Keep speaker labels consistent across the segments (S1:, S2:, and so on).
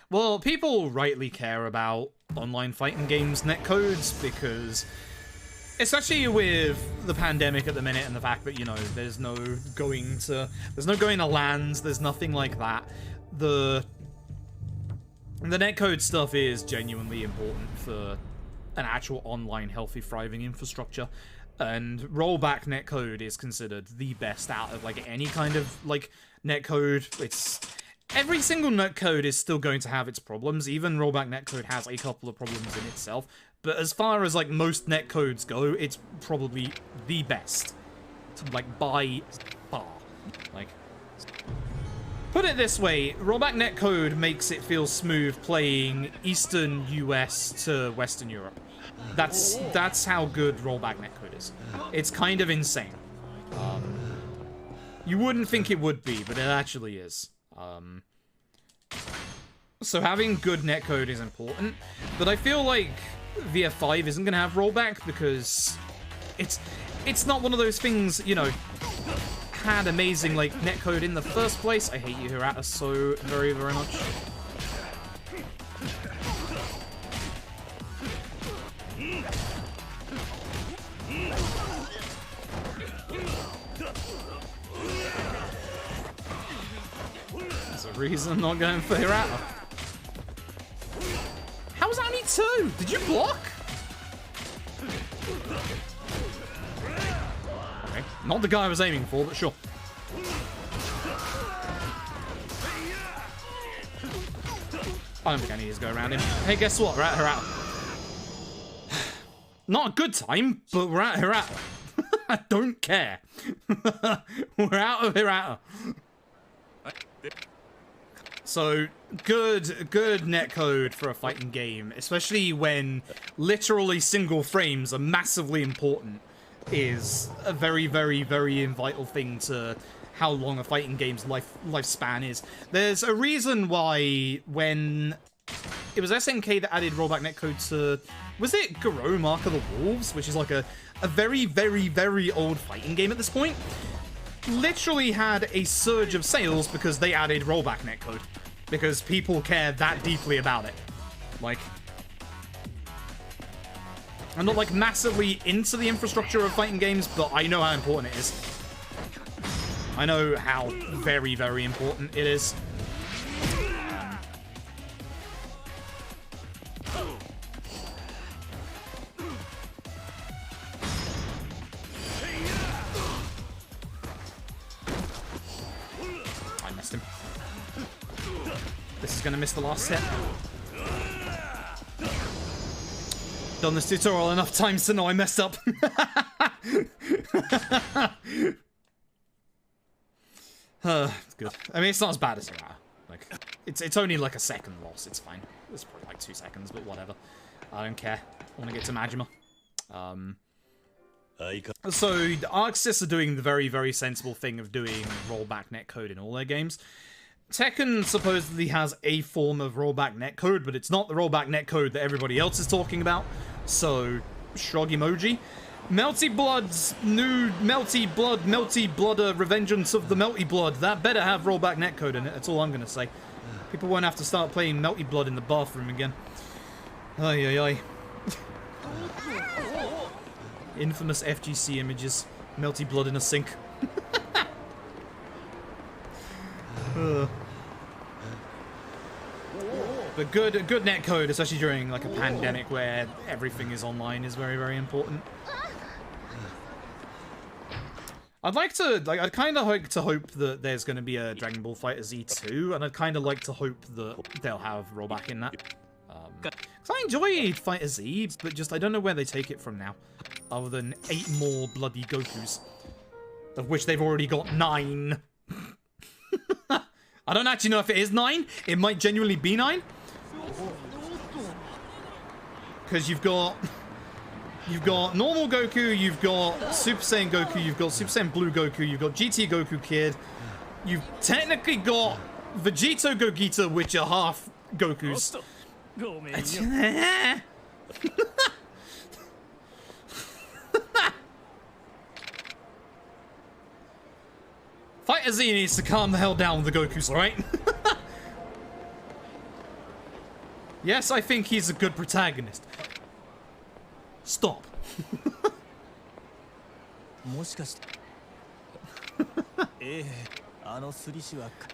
S1: Well, people rightly care about online fighting games netcodes because, especially with the pandemic at the minute and the fact that, you know, there's no going to LANs, there's nothing like that. The netcode stuff is genuinely important for an actual online healthy thriving infrastructure, and rollback netcode is considered the best out of like any kind of like netcode. It's every single netcode is still going to have its problems. Even rollback netcode has a couple of problems in itself, but as far as like most netcodes go, it's probably the best, like by far. Like, put it this way, rollback netcode makes it feel smooth playing Eastern US to Western Europe. That's how good rollback netcode is. It's kind of insane. You wouldn't think it would be, but it actually is. So having good netcode is important, but I feel like VF5 isn't gonna have rollback because it's not one of those things, you know, had amazing like netcode in the first place. I hate you, Hirata, so very, very much. There's a reason I'm not going for Hirata. How was that only 2? Did you block? Okay. Not the guy I was aiming for, but sure. I don't think I need to go around him. Hey, guess what? We're at Hirata. Not a good time, but we're at Hirata. I don't care. We're out of Hirata. So, good netcode for a fighting game, especially when literally single frames are massively important, is a very, very, very vital thing to how long a fighting game's lifespan is. There's a reason why when it was SNK that added rollback netcode to, was it Garou Mark of the Wolves, which is like a very, very, very old fighting game at this point, literally had a surge of sales because they added rollback netcode. Because people care that deeply about it. Like, I'm not like massively into the infrastructure of fighting games, but I know how important it is. I know how very, very important it is. I missed him. This is gonna miss the last hit. Done this tutorial enough times to know I messed up. It's good. I mean, it's not as bad as Hirata. Like, it's only like a second loss. It's fine. It's probably like 2 seconds, but whatever. I don't care. I want to get to Majima. So the Arcsys are doing the very, very sensible thing of doing rollback netcode in all their games. Tekken supposedly has a form of rollback netcode, but it's not the rollback netcode that everybody else is talking about. So, shrug emoji. Melty Blood's new Melty Blood, Revengeance of the Melty Blood. That better have rollback netcode in it, that's all I'm gonna say. People won't have to start playing Melty Blood in the bathroom again. Ay, ay, ay. Infamous FGC images. Melty Blood in a sink. But good netcode, especially during like a pandemic where everything is online, is very, very important. I'd kind of like to hope that there's going to be a Dragon Ball FighterZ 2, and I'd kind of like to hope that they'll have rollback in that. Because I enjoy FighterZ, but just I don't know where they take it from now, other than 8 more bloody Gokus, of which they've already got 9. I don't actually know if it is 9. It might genuinely be 9. Because you've got normal Goku, you've got Super Saiyan Goku, you've got Super Saiyan Blue Goku, you've got GT Goku Kid, you've technically got Vegito Gogeta, which are half Gokus. FighterZ needs to calm the hell down with the Gokus, alright? Yes, I think he's a good protagonist. Stop.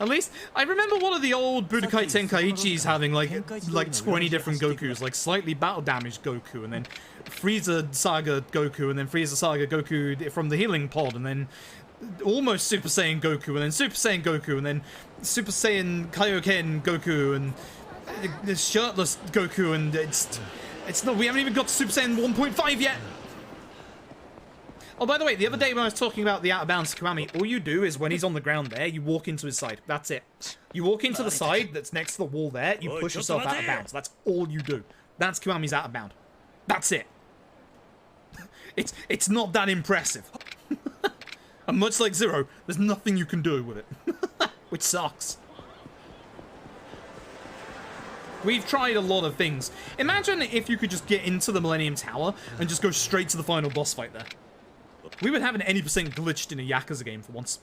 S1: At least, I remember one of the old Budokai Tenkaichis having like 20 different Gokus, like slightly battle damaged Goku, and then Frieza Saga Goku, and then Frieza Saga Goku from the healing pod, and then almost Super Saiyan Goku, and then Super Saiyan Goku, and then Super Saiyan Kaioken Goku, and the shirtless Goku, and it's not, we haven't even got to Super Saiyan 1.5 yet. Oh, by the way, the other day when I was talking about the out-of-bounds Kiwami, all you do is when he's on the ground there, you walk into his side. That's it. You walk into the side that's next to the wall there, you push yourself out of bounds. That's all you do. That's Kiwami's out-of-bound. That's it. It's not that impressive. And much like Zero, there's nothing you can do with it. Which sucks. We've tried a lot of things. Imagine if you could just get into the Millennium Tower and just go straight to the final boss fight there. We would have an 80% glitched in a Yakuza game for once.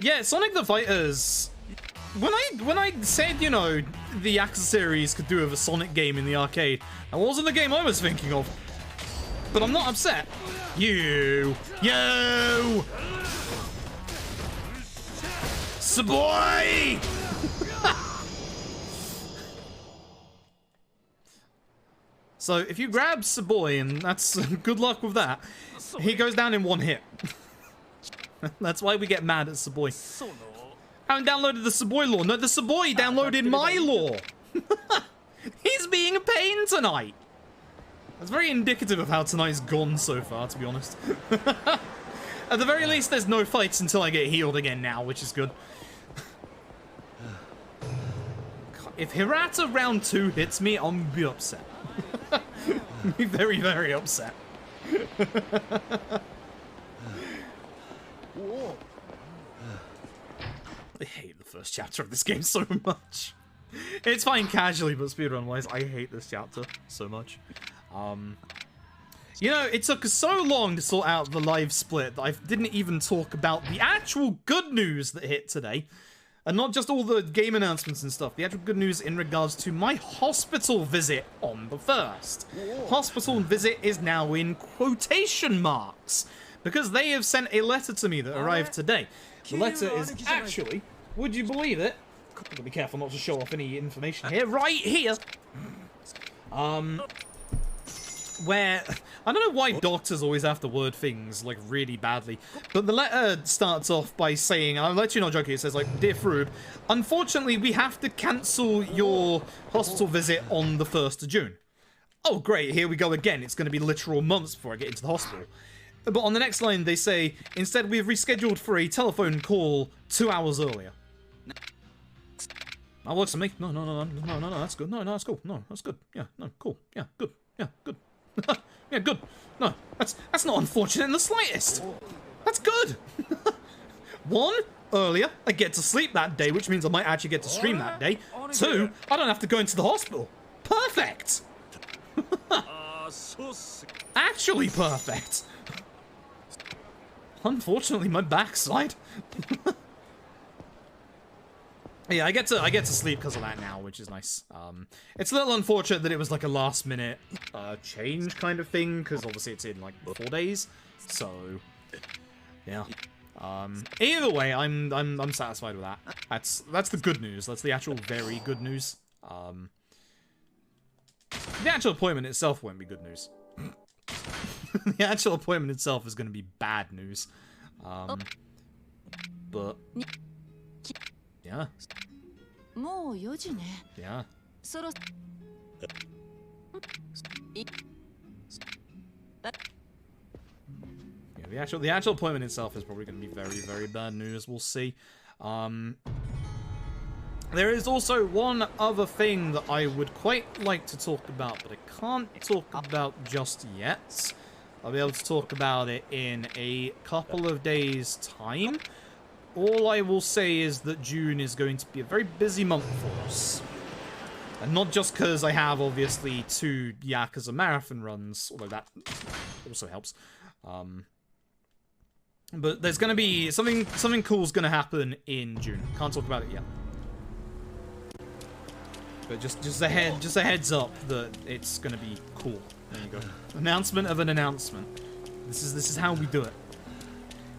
S1: Yeah, Sonic the Fighters. When I said, you know, the Yakuza series could do with a Sonic game in the arcade, that wasn't the game I was thinking of. But I'm not upset. You! Saboy! So if you grab Saboy, and that's good luck with that, he goes down in one hit. That's why we get mad at Saboy. I haven't downloaded the Saboy lore. No, the Saboy downloaded my lore. He's being a pain tonight. That's very indicative of how tonight's gone so far, to be honest. At the very least, there's no fights until I get healed again now, which is good. If Hirata round 2 hits me, I'm gonna be upset. I'm be very, very upset. I hate the first chapter of this game so much. It's fine casually, but speedrun-wise, I hate this chapter so much. You know, it took so long to sort out the live split that I didn't even talk about the actual good news that hit today. And not just all the game announcements and stuff, the actual good news in regards to my hospital visit on the 1st. Hospital visit is now in quotation marks, because they have sent a letter to me that arrived today. The letter is actually, would you believe it? I've got to be careful not to show off any information here. Right here! Where, I don't know why doctors always have to word things, like, really badly, but the letter starts off by saying, I'll let you know, joking, it says, like, Dear Froob, unfortunately, we have to cancel your hospital visit on the 1st of June. Oh, great, here we go again. It's going to be literal months before I get into the hospital. But on the next line, they say, instead, we've rescheduled for a telephone call 2 hours earlier. That works for me. No, that's good. No, that's cool. No, that's good. Yeah, no, cool. Yeah, good. Yeah, good. Yeah, good. No, that's not unfortunate in the slightest. That's good. 1, earlier, I get to sleep that day, which means I might actually get to stream that day. 2, I don't have to go into the hospital. Perfect. Actually perfect. Unfortunately, my backside. Yeah, I get to sleep because of that now, which is nice. It's a little unfortunate that it was like a last minute change kind of thing, because obviously it's in like 4 days. So yeah. Either way, I'm satisfied with that. That's the good news. That's the actual very good news. The actual appointment itself won't be good news. The actual appointment itself is going to be bad news. But yeah. Yeah. Yeah, the actual appointment itself is probably going to be very, very bad news. We'll see. There is also one other thing that I would quite like to talk about, but I can't talk about just yet. I'll be able to talk about it in a couple of days' time. All I will say is that June is going to be a very busy month for us. And not just because I have, obviously, 2 Yakuza marathon runs, although that also helps. But there's going to be something cool's going to happen in June. Can't talk about it yet. But just a heads up that it's gonna be cool. There you go. Announcement of an announcement. This is how we do it.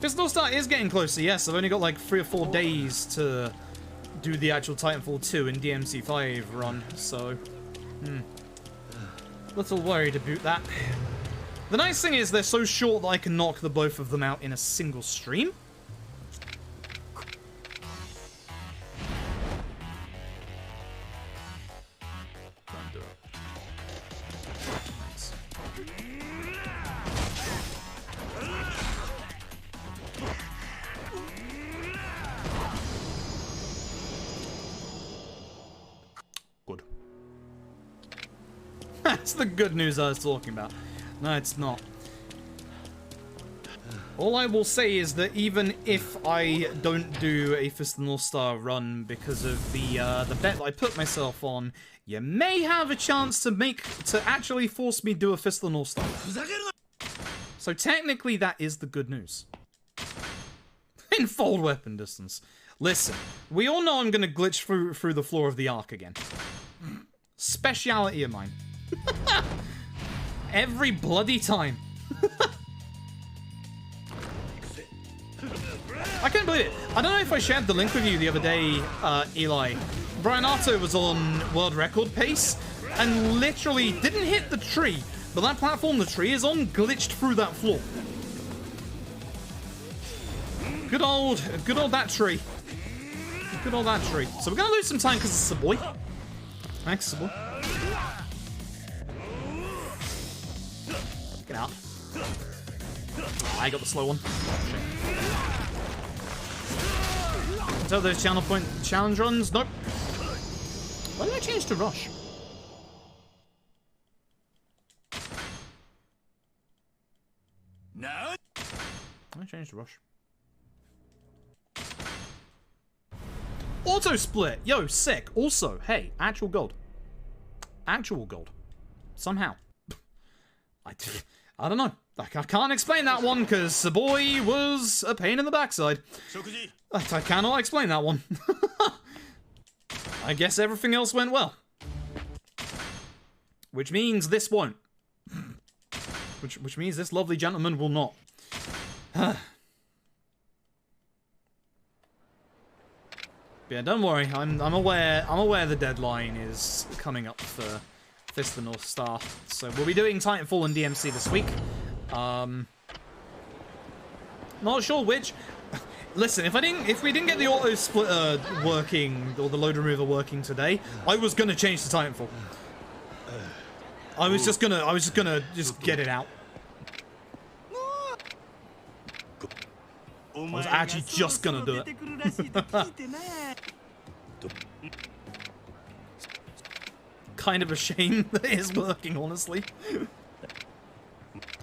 S1: Fistful Star is getting closer, yes. I've only got like 3 or 4 days to do the actual Titanfall 2 and DMC5 run, so... Little worried about that. The nice thing is they're so short that I can knock the both of them out in a single stream. That's the good news I was talking about. No, it's not. All I will say is that even if I don't do a Fist of the North Star run because of the bet that I put myself on, you may have a chance to actually force me to do a Fist of the North Star. So technically that is the good news. In fold weapon distance. Listen, we all know I'm gonna glitch through the floor of the Ark again. Speciality of mine. Every bloody time. I can't believe it. I don't know if I shared the link with you the other day, Eli. Brian Arto was on world record pace and literally didn't hit the tree, but that platform the tree is on glitched through that floor. Good old that tree. Good old that tree. So we're gonna lose some time because it's a boy. Thanks, boy. Get out. I got the slow one. So those channel point challenge runs? Nope. Why did I change to rush? No. I changed to rush. Auto split. Yo, sick. Also, hey, actual gold. Actual gold. Somehow. I don't know. I can't explain that one because the boy was a pain in the backside. I cannot explain that one. I guess everything else went well. Which means this won't. Which means this lovely gentleman will not. Yeah, don't worry. I'm aware the deadline is coming up for Fist of the North Star. So we'll be doing Titanfall and DMC this week. Not sure which. Listen, if we didn't get the auto splitter working or the load remover working today, I was gonna change to Titanfall. I was just gonna get it out. I was actually just gonna do it. Kind of a shame that it is working, honestly.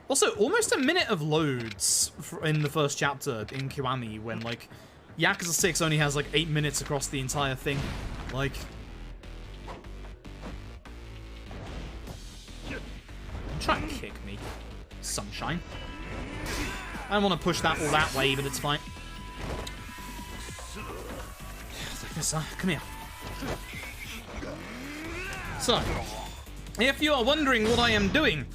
S1: Also, almost a minute of loads in the first chapter in Kiwami when, like, Yakuza 6 only has, like, 8 minutes across the entire thing. Like... Try and kick me, sunshine. I don't want to push that all that way, but it's fine. Like this, come here. So, if you are wondering what I am doing,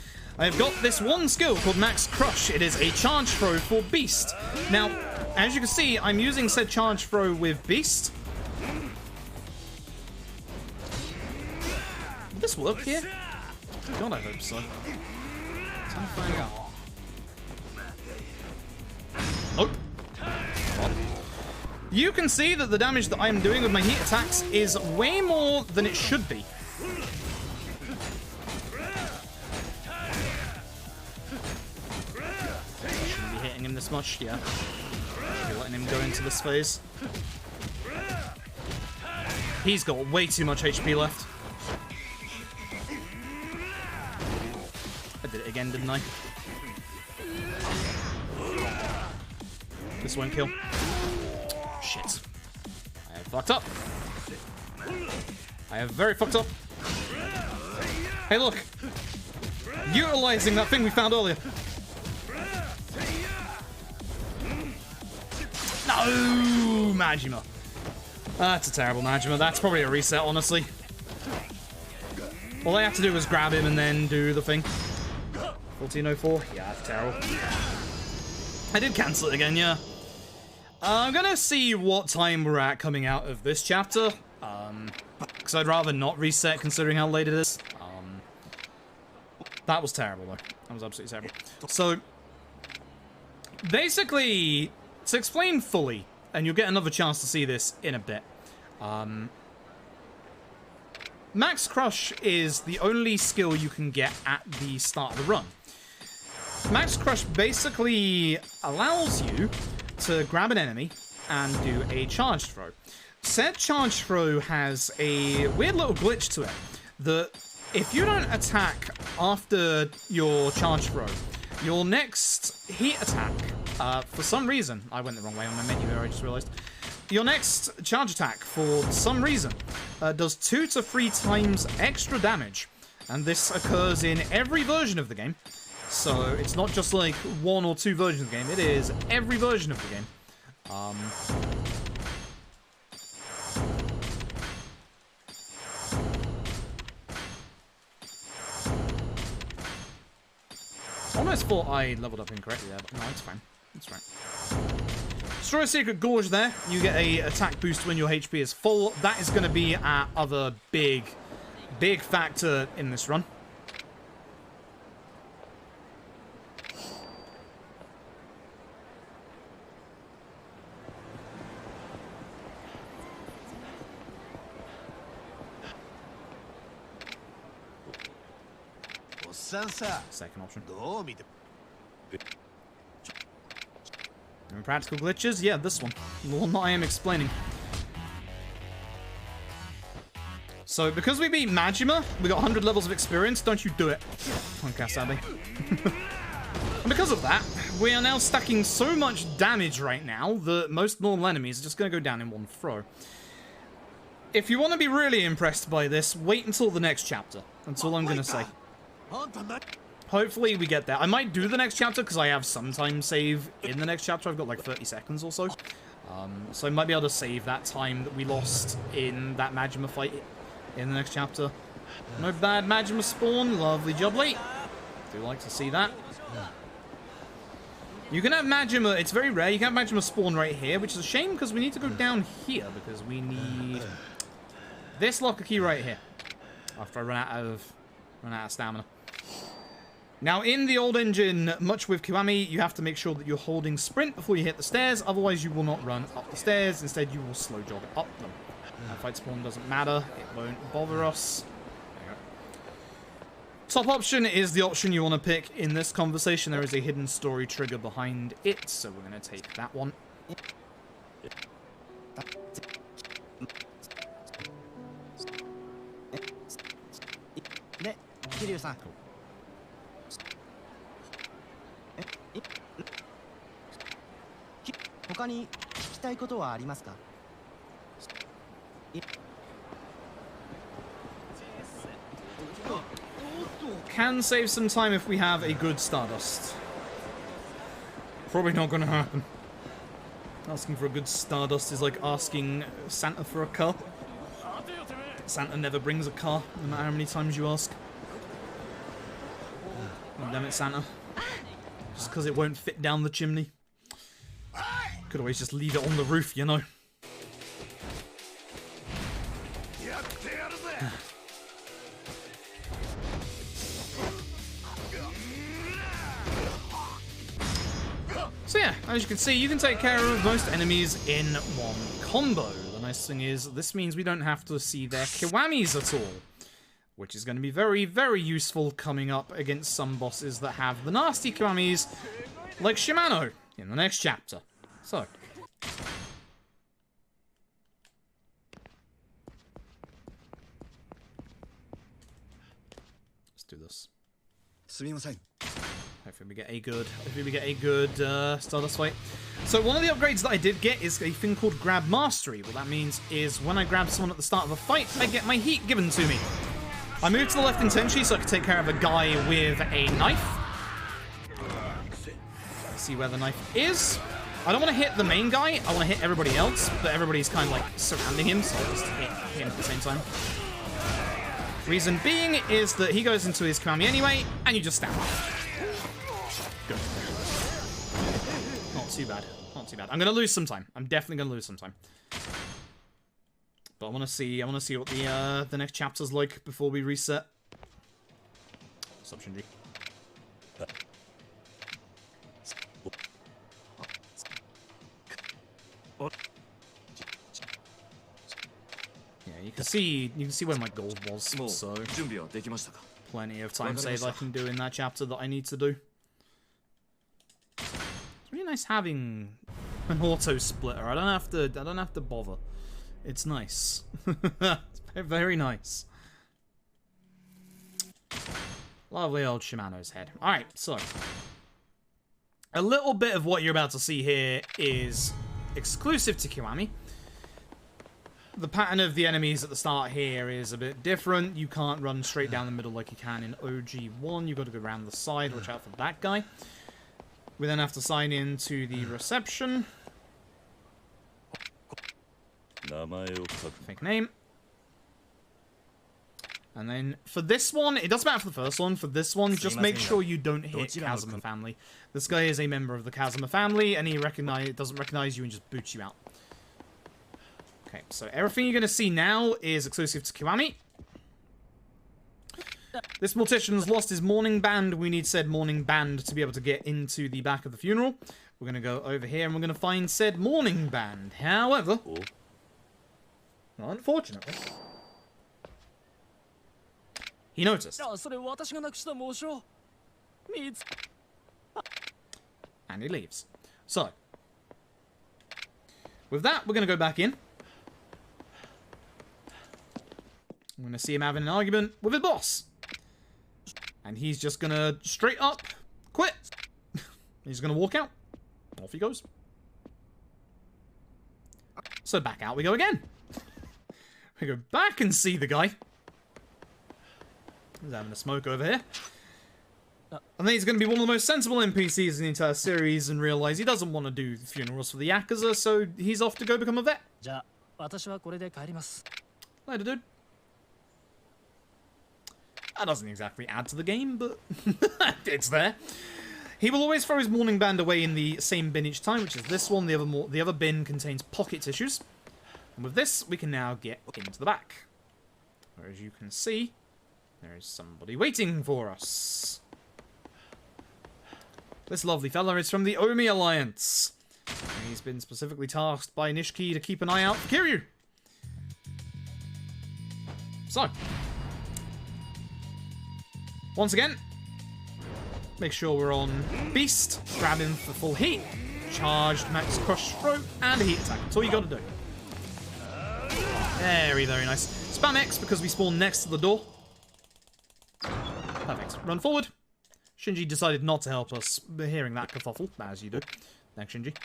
S1: I've got this one skill called Max Crush. It is a charge throw for Beast. Now, as you can see, I'm using said charge throw with Beast. Will this work here? God, I hope so. Time to find out. Oh. You can see that the damage that I'm doing with my heat attacks is way more than it should be. Shouldn't be hitting him this much, yeah. Should be letting him go into this phase. He's got way too much HP left. I did it again, didn't I? This won't kill. Shit. I have fucked up. I have very fucked up. Hey, look. Utilizing that thing we found earlier. No, Majima. That's a terrible Majima. That's probably a reset, honestly. All I have to do is grab him and then do the thing. 1404? Yeah, that's terrible. I did cancel it again, yeah. I'm gonna see what time we're at coming out of this chapter. Because I'd rather not reset considering how late it is. That was terrible, though. That was absolutely terrible. So, basically, to explain fully, and you'll get another chance to see this in a bit, Max Crush is the only skill you can get at the start of the run. Max Crush basically allows you to grab an enemy and do a charge throw. Said charge throw has a weird little glitch to it that if you don't attack after your charge throw, your next heat attack, for some reason, I went the wrong way on my menu here, I just realized. Your next charge attack, for some reason, does 2 to 3 times extra damage. And this occurs in every version of the game. So it's not just like 1 or 2 versions of the game, it is every version of the game. I almost thought I leveled up incorrectly there, but no, it's fine. It's fine. Destroy a secret gorge there. You get a attack boost when your HP is full. That is going to be our other big factor in this run. Second option. And practical glitches? Yeah, this one. The one that I am explaining. So, because we beat Majima, we got 100 levels of experience. Don't you do it. Okay, sadly. And because of that, we are now stacking so much damage right now that most normal enemies are just going to go down in one throw. If you want to be really impressed by this, wait until the next chapter. That's all I'm going to say. Hopefully we get there. I might do the next chapter because I have some time save in the next chapter. I've got like 30 seconds or so. So I might be able to save that time that we lost in that Majima fight in the next chapter. No bad Majima spawn. Lovely jubbly. Do like to see that. You can have Majima. It's very rare. You can have Majima spawn right here, which is a shame because we need to go down here because we need this locker key right here. After I run out of stamina. Now, in the old engine, much with Kiwami, you have to make sure that you're holding sprint before you hit the stairs, otherwise you will not run up the stairs, instead you will slow jog up them. Fight spawn doesn't matter, it won't bother us. There you go. Top option is the option you want to pick. In this conversation, there is a hidden story trigger behind it, so we're going to take that one. Cool. Can save some time if we have a good Stardust. Probably not going to happen. Asking for a good Stardust is like asking Santa for a car. Santa never brings a car, no matter how many times you ask. Oh, damn it, Santa. Just because it won't fit down the chimney. Could always just leave it on the roof, you know. So yeah, as you can see, you can take care of most enemies in one combo. The nice thing is, this means we don't have to see their Kiwamis at all. Which is going to be very, very useful coming up against some bosses that have the nasty Kiwamis, like Shimano, in the next chapter. So. Let's do this. Hopefully we get a good Stardust fight. So one of the upgrades that I did get is a thing called Grab Mastery. What that means is when I grab someone at the start of a fight, I get my heat given to me. I moved to the left intentionally so I could take care of a guy with a knife. Let's see where the knife is. I don't want to hit the main guy, I want to hit everybody else, but everybody's kind of like surrounding him, so I'll just hit him at the same time. Reason being is that he goes into his Kiwami anyway, and you just stab him. Good. Not too bad. Not too bad. I'm gonna lose some time. I'm definitely gonna lose some time. But I wanna see what the next chapter's like before we reset. What's up, Shinji? Yeah, you can see where my goal was, so plenty of time save I can do in that chapter that I need to do. It's really nice having an auto splitter. I don't have to bother. It's nice. It's very nice. Lovely old Shimano's head. Alright, so a little bit of what you're about to see here is exclusive to Kiwami. The pattern of the enemies at the start here is a bit different. You can't run straight down the middle like you can in OG1. You've got to go around the side. Watch out for that guy. We then have to sign in to the reception. Fake name. And then for this one, it doesn't matter for the first one. For this one, just make sure you don't hit Kazuma family. This guy is a member of the Kazuma family, and he doesn't recognize you and just boots you out. Okay, so everything you're going to see now is exclusive to Kiwami. This mortician's lost his mourning band. We need said mourning band to be able to get into the back of the funeral. We're going to go over here and we're going to find said mourning band. However, unfortunately, he noticed. And he leaves. So, with that, we're going to go back in. I'm going to see him having an argument with his boss. And he's just going to straight up quit. He's going to walk out. Off he goes. So back out we go again. We go back and see the guy. He's having a smoke over here. I think he's going to be one of the most sensible NPCs in the entire series and realise he doesn't want to do funerals for the Yakuza, so he's off to go become a vet. Later, dude. That doesn't exactly add to the game, but it's there. He will always throw his mourning band away in the same bin each time, which is this one. The other bin contains pocket tissues. And with this, we can now get into the back. Where, as you can see, there is somebody waiting for us. This lovely fella is from the Omi Alliance. And he's been specifically tasked by Nishiki to keep an eye out for Kiryu. So, once again, make sure we're on Beast, grab him for full heat, charged max crush throat, and a heat attack. That's all you gotta do. Very, very nice. Spam X because we spawn next to the door. Perfect. Run forward. Shinji decided not to help us hearing that kerfuffle, as you do. Thanks, Shinji.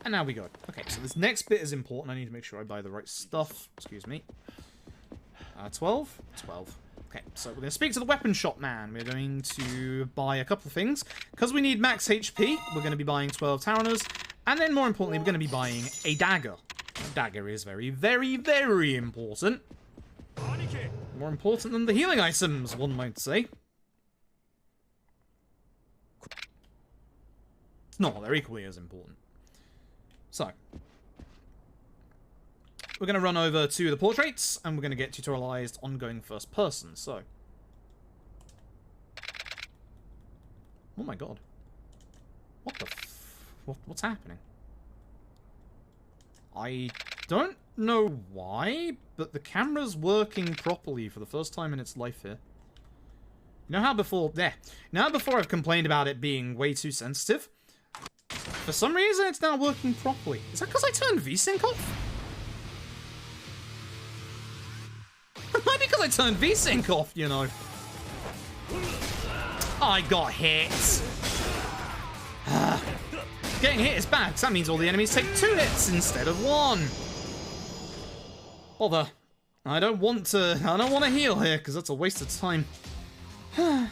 S1: And now we go. Okay, so this next bit is important. I need to make sure I buy the right stuff. Excuse me. 12? 12. Okay, so we're going to speak to the weapon shop man. We're going to buy a couple of things. Because we need max HP, we're going to be buying 12 Taraners. And then, more importantly, we're going to be buying a dagger. A dagger is very, very, very important. More important than the healing items, one might say. It's not, they're equally as important. So, we're going to run over to the portraits, and we're going to get tutorialized ongoing first person, so. Oh my god. What the what's happening? I don't know why, but the camera's working properly for the first time in its life here. You know how before, I've complained about it being way too sensitive? For some reason, it's now working properly. Is that because I turned VSync off? It might be because I turned VSync off, you know. I got hit. Getting hit is bad, because that means all the enemies take 2 hits instead of 1. Bother. I don't want to heal here, because that's a waste of time. That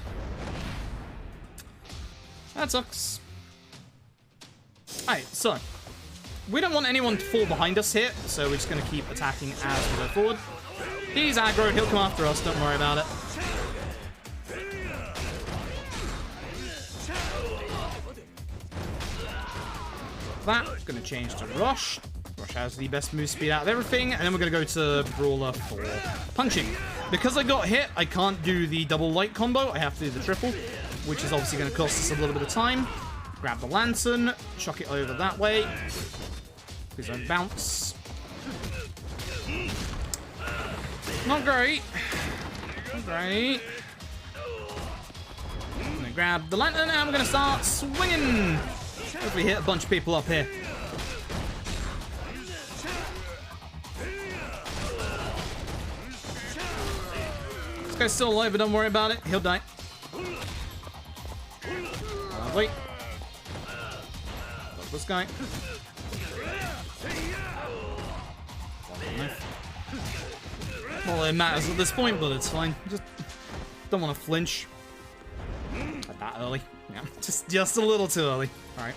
S1: sucks. Alright, so we don't want anyone to fall behind us here, so we're just going to keep attacking as we go forward. He's aggro, he'll come after us, don't worry about it. That, gonna change to Rush. Rush has the best move speed out of everything, and then we're gonna go to Brawler for punching. Because I got hit, I can't do the double light combo, I have to do the triple, which is obviously gonna cost us a little bit of time. Grab the lantern, chuck it over that way. Please don't bounce. Not great. Not great. I'm gonna grab the lantern and we're gonna start swinging. Hopefully hit a bunch of people up here. This guy's still alive, but don't worry about it. He'll die. Wait. This guy. Well, it matters at this point, but it's fine. Just don't want to flinch. Like that early. Yeah, just a little too early. Alright.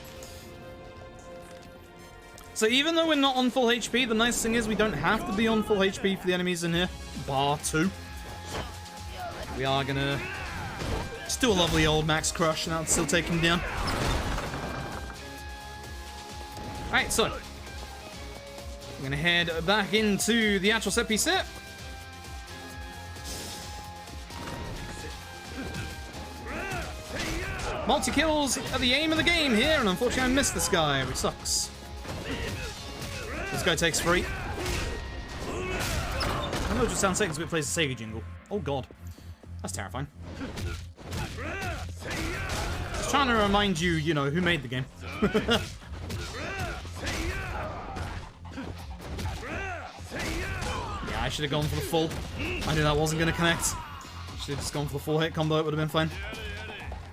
S1: So even though we're not on full HP, the nice thing is we don't have to be on full HP for the enemies in here. Bar 2. We are gonna just do a lovely old max crush and that'll still take him down. Alright, so we're gonna head back into the actual set piece here. Multi-kills are the aim of the game here, and unfortunately I missed this guy, which sucks. This guy takes 3. I know it just sounds sick because we plays the Sega jingle. Oh god. That's terrifying. Just trying to remind you, you know, who made the game. Yeah, I should have gone for the full. I knew that wasn't going to connect. Should have just gone for the full hit combo, it would have been fine.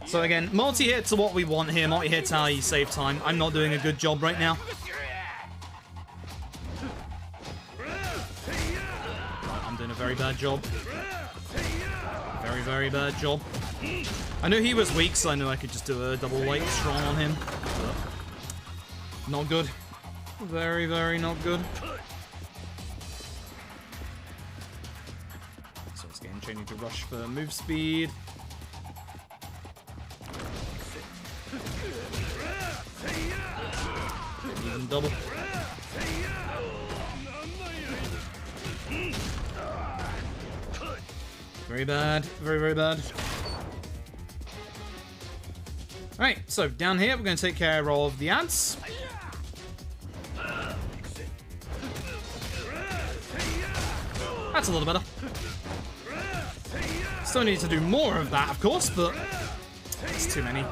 S1: So again, multi-hits are what we want here. Multi-hits are how you save time. I'm not doing a good job right now. I'm doing a very bad job. Very, very bad job. I knew he was weak, so I knew I could just do a double light strong on him. Not good. Very, very not good. So it's again changing to Rush for move speed. Even double. Very bad. Very, very bad. Alright, so down here we're going to take care of the ants. That's a little better. Still need to do more of that, of course, but it's too many.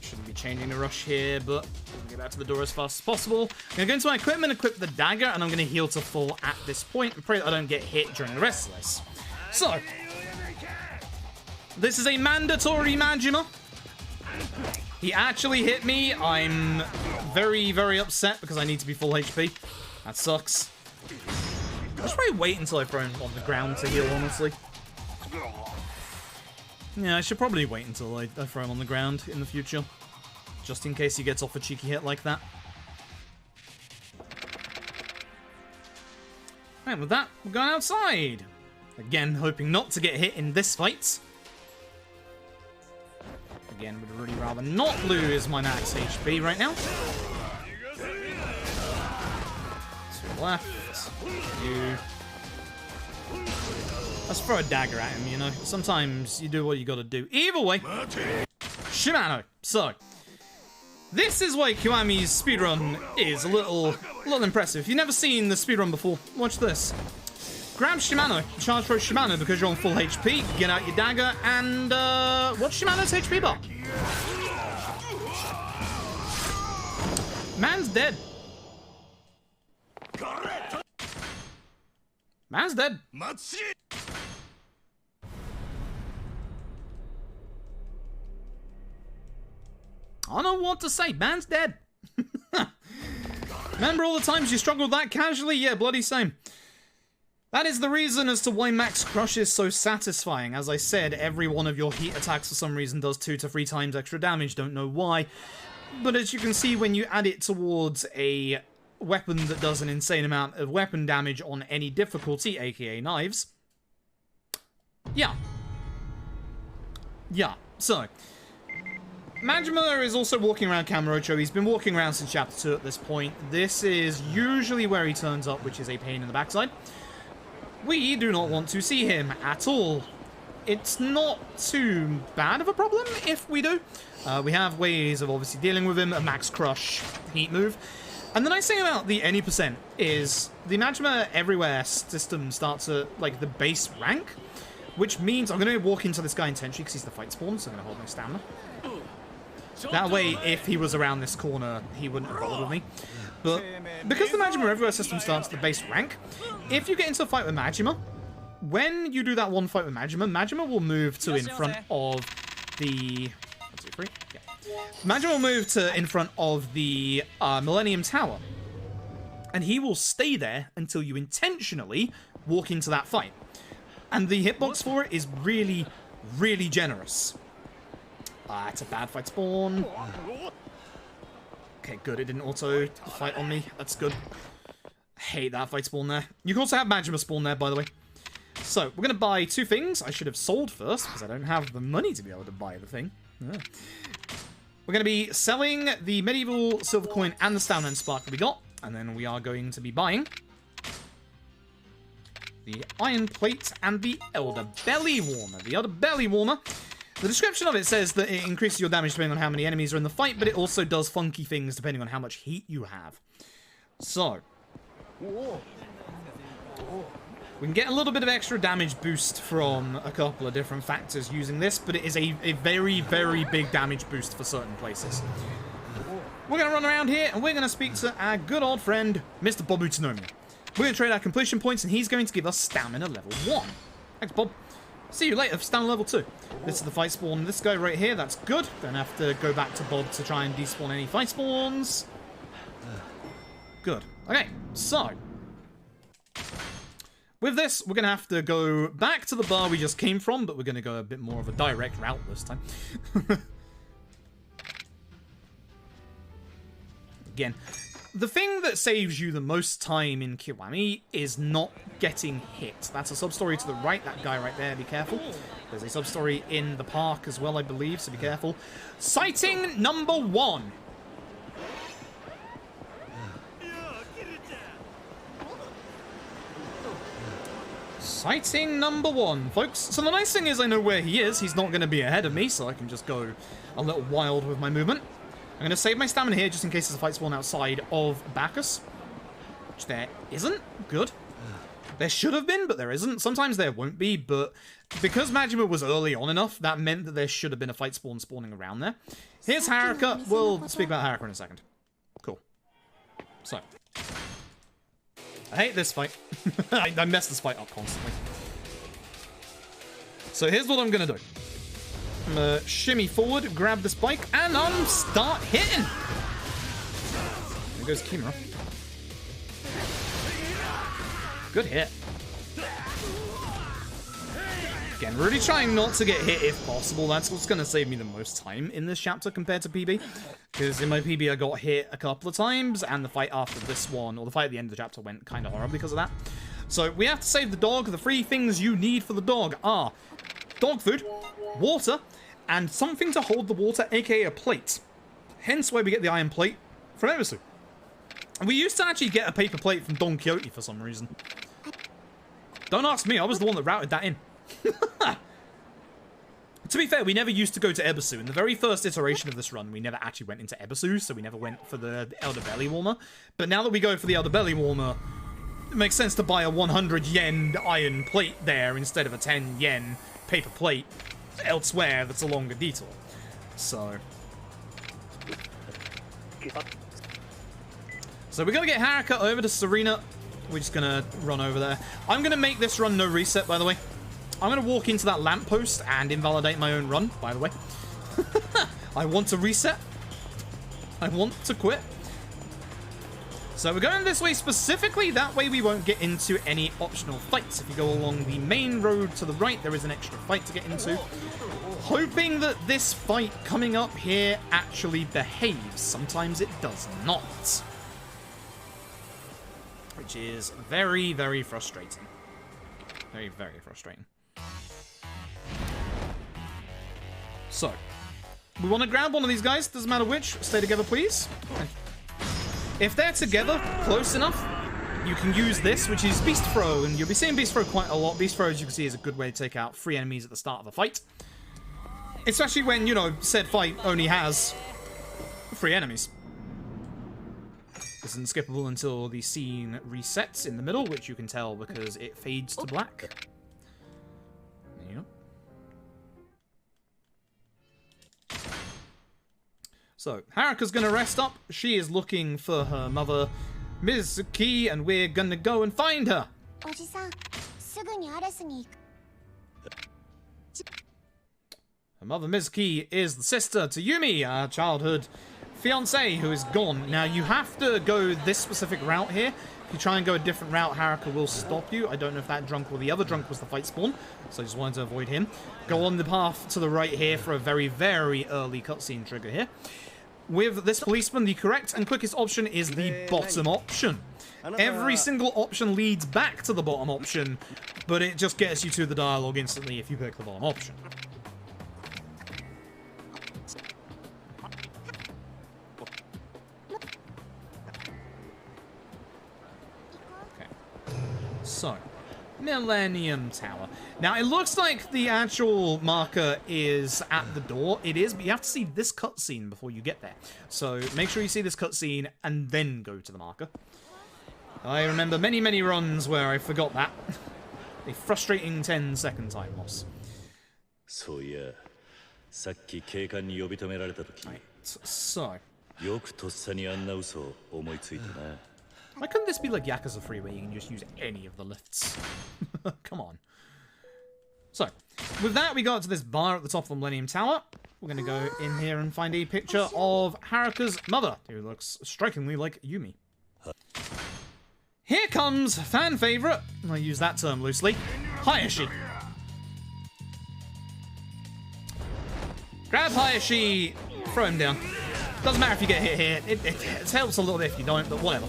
S1: Shouldn't be changing the rush here, but we'll get back to the door as fast as possible. I'm going to go into my equipment, equip the dagger, and I'm going to heal to full at this point. And pray that I don't get hit during the rest of this. So, this is a mandatory Majima. He actually hit me. I'm very, very upset because I need to be full HP. That sucks. I should probably wait until I throw him on the ground to heal, honestly. Yeah, I should probably wait until I throw him on the ground in the future. Just in case he gets off a cheeky hit like that. And with that, we're going outside. Again, hoping not to get hit in this fight. Again, would really rather not lose my max HP right now. To the left. You. Let's throw a dagger at him, you know. Sometimes you do what you gotta do. Either way, Shimano. So, this is why Kiwami's speedrun is a little impressive. If you've never seen the speedrun before, watch this. Grab Shimano, charge for Shimano because you're on full HP, get out your dagger, and what's Shimano's HP bar? Man's dead. Man's dead. I don't know what to say, man's dead. Remember all the times you struggled that casually? Yeah, bloody same. That is the reason as to why Max Crush is so satisfying. As I said, every one of your heat attacks for some reason does 2 to 3 times extra damage, don't know why. but as you can see, when you add it towards a weapon that does an insane amount of weapon damage on any difficulty, aka knives, yeah. So Majima is also walking around Kamurocho. He's been walking around since chapter 2 at this point. This is usually where he turns up, which is a pain in the backside. We do not want to see him at all. It's not too bad of a problem if we do. We have ways of obviously dealing with him. A max crush, heat move. And the nice thing about the any percent is the Majima everywhere system starts at like the base rank, which means I'm going to walk into this guy intentionally because he's the fight spawn, so I'm going to hold my stamina. That way, if he was around this corner, he wouldn't have bothered with me. But because the Majima everywhere system starts at the base rank, if you get into a fight with Majima, when you do that one fight with Majima, Majima will move to in front of the... 1, 2, 3? Yeah. Majima will move to in front of the Millennium Tower. And he will stay there until you intentionally walk into that fight. And the hitbox for it is really, really generous. It's a bad fight spawn. Okay, good. It didn't auto fight on me. That's good. Hate that fight spawn there. You can also have Majima spawn there, by the way. So, we're going to buy 2 things. I should have sold first, because I don't have the money to be able to buy the thing. Yeah. We're going to be selling the medieval silver coin and the stamina and spark that we got. And then we are going to be buying the iron plate and the elder belly warmer. The elder belly warmer, the description of it says that it increases your damage depending on how many enemies are in the fight, but it also does funky things depending on how much heat you have. So, we can get a little bit of extra damage boost from a couple of different factors using this, but it is a very, very big damage boost for certain places. We're going to run around here, and we're going to speak to our good old friend, Mr. Bobu Tsunomiya. We're going to trade our completion points, and he's going to give us stamina level 1. Thanks, Bob. See you later for stamina level 2. This is the fight spawn. This guy right here, that's good. Don't have to go back to Bob to try and despawn any fight spawns. Good. Okay, so with this, we're going to have to go back to the bar we just came from, but we're going to go a bit more of a direct route this time. Again, the thing that saves you the most time in Kiwami is not getting hit. That's a sub-story to the right, that guy right there, be careful. There's a sub-story in the park as well, I believe, so be careful. Sighting number 1. Sighting number 1, folks. So the nice thing is I know where he is. He's not going to be ahead of me, so I can just go a little wild with my movement. I'm going to save my stamina here just in case there's a fight spawn outside of Bacchus. Which there isn't. Good. There should have been, but there isn't. Sometimes there won't be, but because Majima was early on enough, that meant that there should have been a fight spawn spawning around there. Here's Haruka. We'll speak about Haruka in a second. Cool. So. I hate this fight. I mess this fight up constantly. So here's what I'm going to do. I'm going to shimmy forward, grab this bike, and start hitting. There goes Kimura. Good hit. Again, really trying not to get hit if possible. That's what's going to save me the most time in this chapter compared to PB. Because in my PB I got hit a couple of times, and the fight after this one, or the fight at the end of the chapter, went kind of horrible because of that. So we have to save the dog. The 3 things you need for the dog are dog food, water, and something to hold the water, aka a plate. Hence why we get the iron plate from Ebisu. And we used to actually get a paper plate from Don Quixote for some reason. Don't ask me, I was the one that routed that in. To be fair, we never used to go to Ebisu. In the very first iteration of this run, we never actually went into Ebisu, so we never went for the Elder Belly Warmer. But now that we go for the Elder Belly Warmer, it makes sense to buy a 100 yen iron plate there instead of a 10 yen paper plate elsewhere that's a longer detour. So we're going to get Haruka over to Serena. We're just going to run over there. I'm going to make this run no reset, by the way. I'm going to walk into that lamppost and invalidate my own run, by the way. I want to reset. I want to quit. So we're going this way specifically, that way we won't get into any optional fights. If you go along the main road to the right, there is an extra fight to get into. Hoping that this fight coming up here actually behaves. Sometimes it does not. Which is very, very frustrating. Very, very frustrating. So, we want to grab one of these guys, doesn't matter which. Stay together, please. If they're together, close enough, you can use this, which is Beast Throw, and you'll be seeing Beast Throw quite a lot. Beast Throw, as you can see, is a good way to take out 3 enemies at the start of a fight. Especially when, you know, said fight only has 3 enemies. This isn't skippable until the scene resets in the middle, which you can tell because it fades to black. Yep. So, Haruka's gonna rest up. She is looking for her mother, Mizuki, and we're gonna go and find her. Her mother, Mizuki, is the sister to Yumi, our childhood fiancé who is gone. Now, you have to go this specific route here. If you try and go a different route, Haruka will stop you. I don't know if that drunk or the other drunk was the fight spawn, so I just wanted to avoid him. Go on the path to the right here for a very, very early cutscene trigger here. With this policeman, the correct and quickest option is the bottom option. Every single option leads back to the bottom option, but it just gets you to the dialogue instantly if you pick the bottom option. So, Millennium Tower. Now, it looks like the actual marker is at the door. It is, but you have to see this cutscene before you get there. So, make sure you see this cutscene and then go to the marker. I remember many, many runs where I forgot that. A frustrating 10-second time loss.
S2: So, yeah. Right,
S1: so. Why couldn't this be like Yakuza 3 where you can just use any of the lifts? Come on. So, with that, we got to this bar at the top of the Millennium Tower. We're going to go in here and find a picture of Haruka's mother, who looks strikingly like Yumi. Here comes fan favorite, I use that term loosely, Hayashi. Grab Hayashi, throw him down. Doesn't matter if you get hit here. It helps a little bit if you don't, but whatever.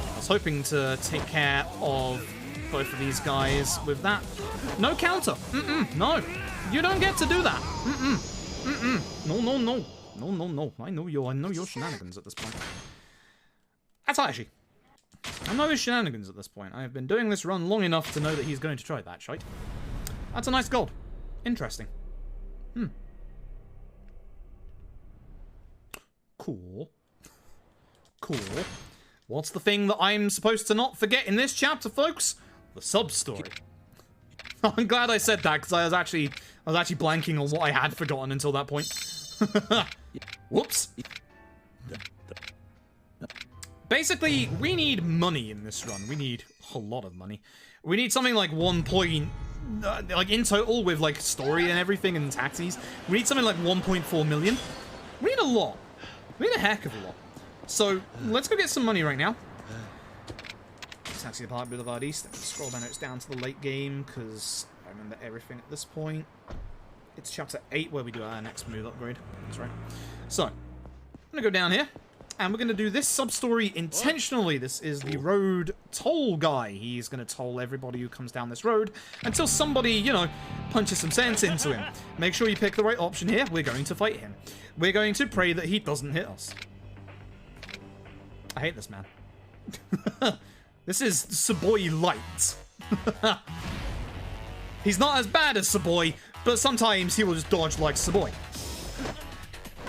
S1: I was hoping to take care of both of these guys with that. No counter. No. You don't get to do that. No. No. I know your shenanigans at this point. That's Hayashi. I know his shenanigans at this point. I have been doing this run long enough to know that he's going to try that shite. That's a nice gold. Interesting. Cool. What's the thing that I'm supposed to not forget in this chapter, folks? The sub-story. I'm glad I said that, because I was actually blanking on what I had forgotten until that point. Whoops. Basically, we need money in this run. We need a lot of money. We need something like 1 point... like in total with like story and everything and taxis, we need something like 1.4 million. We need a lot. We need a heck of a lot. So let's go get some money right now. Taxi Park Boulevard East. Let me scroll my notes down to the late game because I remember everything at this point. It's chapter 8 where we do our next move upgrade. That's right. So I'm gonna go down here. And we're going to do this sub-story intentionally. This is the road toll guy. He's going to toll everybody who comes down this road until somebody, you know, punches some sense into him. Make sure you pick the right option here. We're going to fight him. We're going to pray that he doesn't hit us. I hate this man. This is Saboy light. He's not as bad as Saboy, but sometimes he will just dodge like Saboy.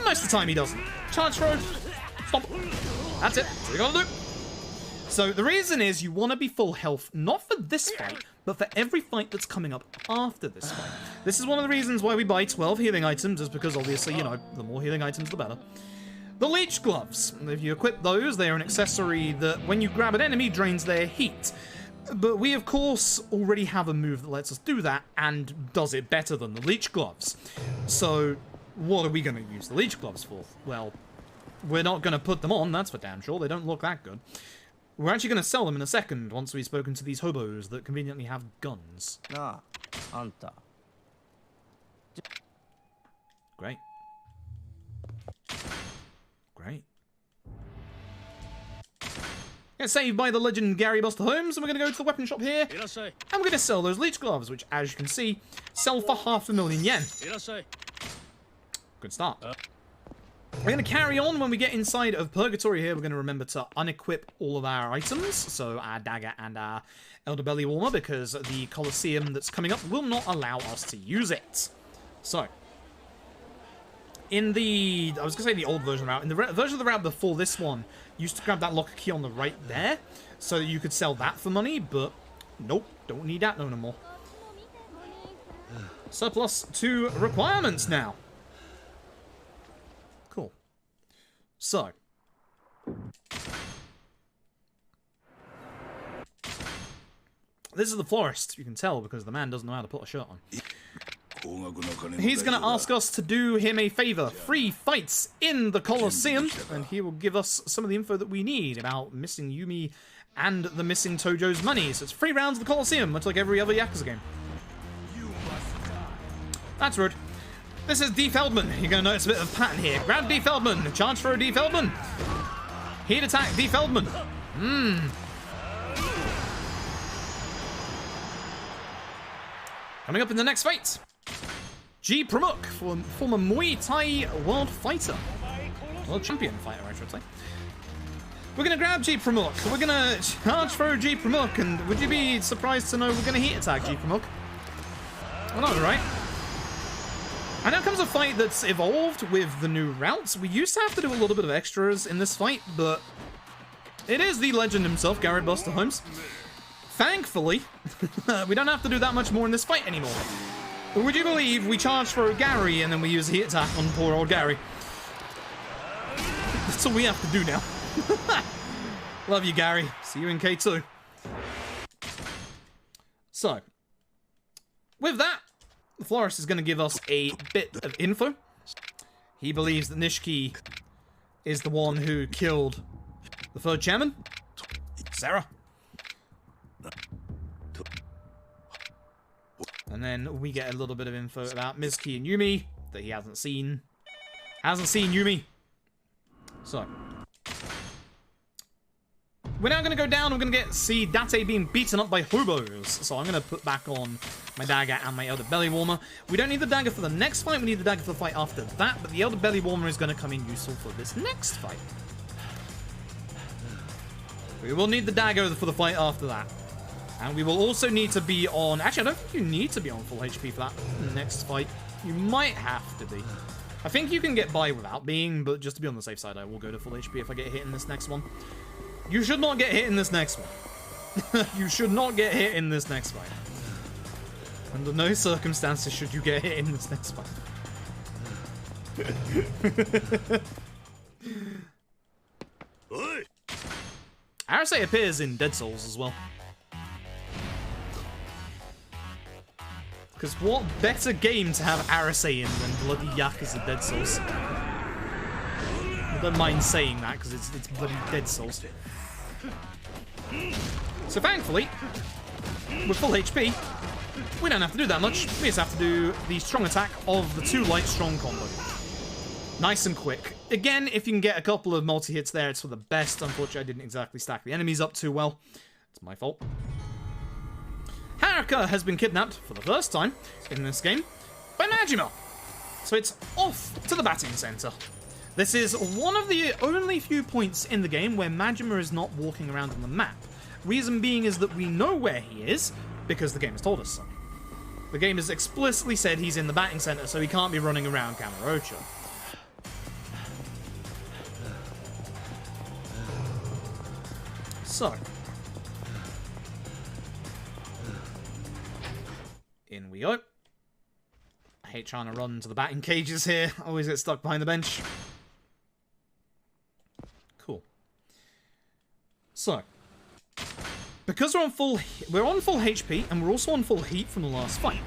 S1: Most of the time he doesn't. Charge throw. Stop. That's it. That's what you gotta do. So the reason is you want to be full health, not for this fight, but for every fight that's coming up after this fight. This is one of the reasons why we buy 12 healing items, is because obviously, you know, the more healing items, the better. The leech gloves. If you equip those, they are an accessory that, when you grab an enemy, drains their heat. But we, of course, already have a move that lets us do that, and does it better than the leech gloves. So what are we going to use the leech gloves for? Well, we're not going to put them on, that's for damn sure. They don't look that good. We're actually going to sell them in a second once we've spoken to these hobos that conveniently have guns.
S3: Ah, Anta.
S1: Great. Great. Get saved by the legend Gary Buster Holmes, and we're going to go to the weapon shop here, and we're going to sell those leech gloves, which, as you can see, sell for 500,000 yen. Good start. We're going to carry on when we get inside of Purgatory here. We're going to remember to unequip all of our items, so our dagger and our elder belly warmer, because the Coliseum that's coming up will not allow us to use it. So, in the, I was going to say the old version of the route, in the version of the route before this one, you used to grab that locker key on the right there, so that you could sell that for money, but nope, don't need that no more. Surplus to requirements now. Cool. So. This is the Florist, you can tell, because the man doesn't know how to put a shirt on. He's going to ask us to do him a favor. Free fights in the Colosseum, and he will give us some of the info that we need about missing Yumi and the missing Tojo's money. So it's 3 rounds of the Colosseum, much like every other Yakuza game. That's rude. This is D. Feldman. You're going to notice a bit of a pattern here. Grab D. Feldman. Charge throw D. Feldman. Heat attack D. Feldman. Coming up in the next fight. G. Pramuk, former Muay Thai world fighter. World champion fighter, I should say. We're going to grab G. Pramuk. We're going to charge throw G. Pramuk. And would you be surprised to know we're going to heat attack G. Pramuk? Well, that was right. And now comes a fight that's evolved with the new routes. We used to have to do a little bit of extras in this fight, but it is the legend himself, Gary Buster Holmes. Thankfully, we don't have to do that much more in this fight anymore. But would you believe we charge for Gary and then we use a heat attack on poor old Gary? That's all we have to do now. Love you, Gary. See you in K2. So, with that, the Florist is going to give us a bit of info. He believes that Nishiki is the one who killed the 3rd chairman, Sarah. And then we get a little bit of info about Mizuki and Yumi that he hasn't seen. Hasn't seen Yumi. So. We're now going to go down. We're going to see Date being beaten up by hobos. So I'm going to put back on my dagger and my elder belly warmer. We don't need the dagger for the next fight. We need the dagger for the fight after that. But the elder belly warmer is going to come in useful for this next fight. We will need the dagger for the fight after that. And we will also need to be on... Actually, I don't think you need to be on full HP for that next fight. You might have to be. I think you can get by without being, but just to be on the safe side, I will go to full HP if I get hit in this next one. You should not get hit in this next one. You should not get hit in this next fight. Under no circumstances should you get hit in this next fight. RTA appears in Dead Souls as well. Because what better game to have RTA in than bloody Yakuza Dead Souls? I don't mind saying that because it's bloody Dead Souls. So thankfully, with full HP, we don't have to do that much. We just have to do the strong attack of the 2 light strong combo. Nice and quick. Again, if you can get a couple of multi-hits there, it's for the best. Unfortunately, I didn't exactly stack the enemies up too well. It's my fault. Haruka has been kidnapped for the first time in this game by Majima. So it's off to the batting center. This is one of the only few points in the game where Majima is not walking around on the map. Reason being is that we know where he is because the game has told us so. The game has explicitly said he's in the batting center, so he can't be running around Kamurocho. So, in we go. I hate trying to run to the batting cages here. I always get stuck behind the bench. Cool. So, because we're on full HP and we're also on full heat from the last fight,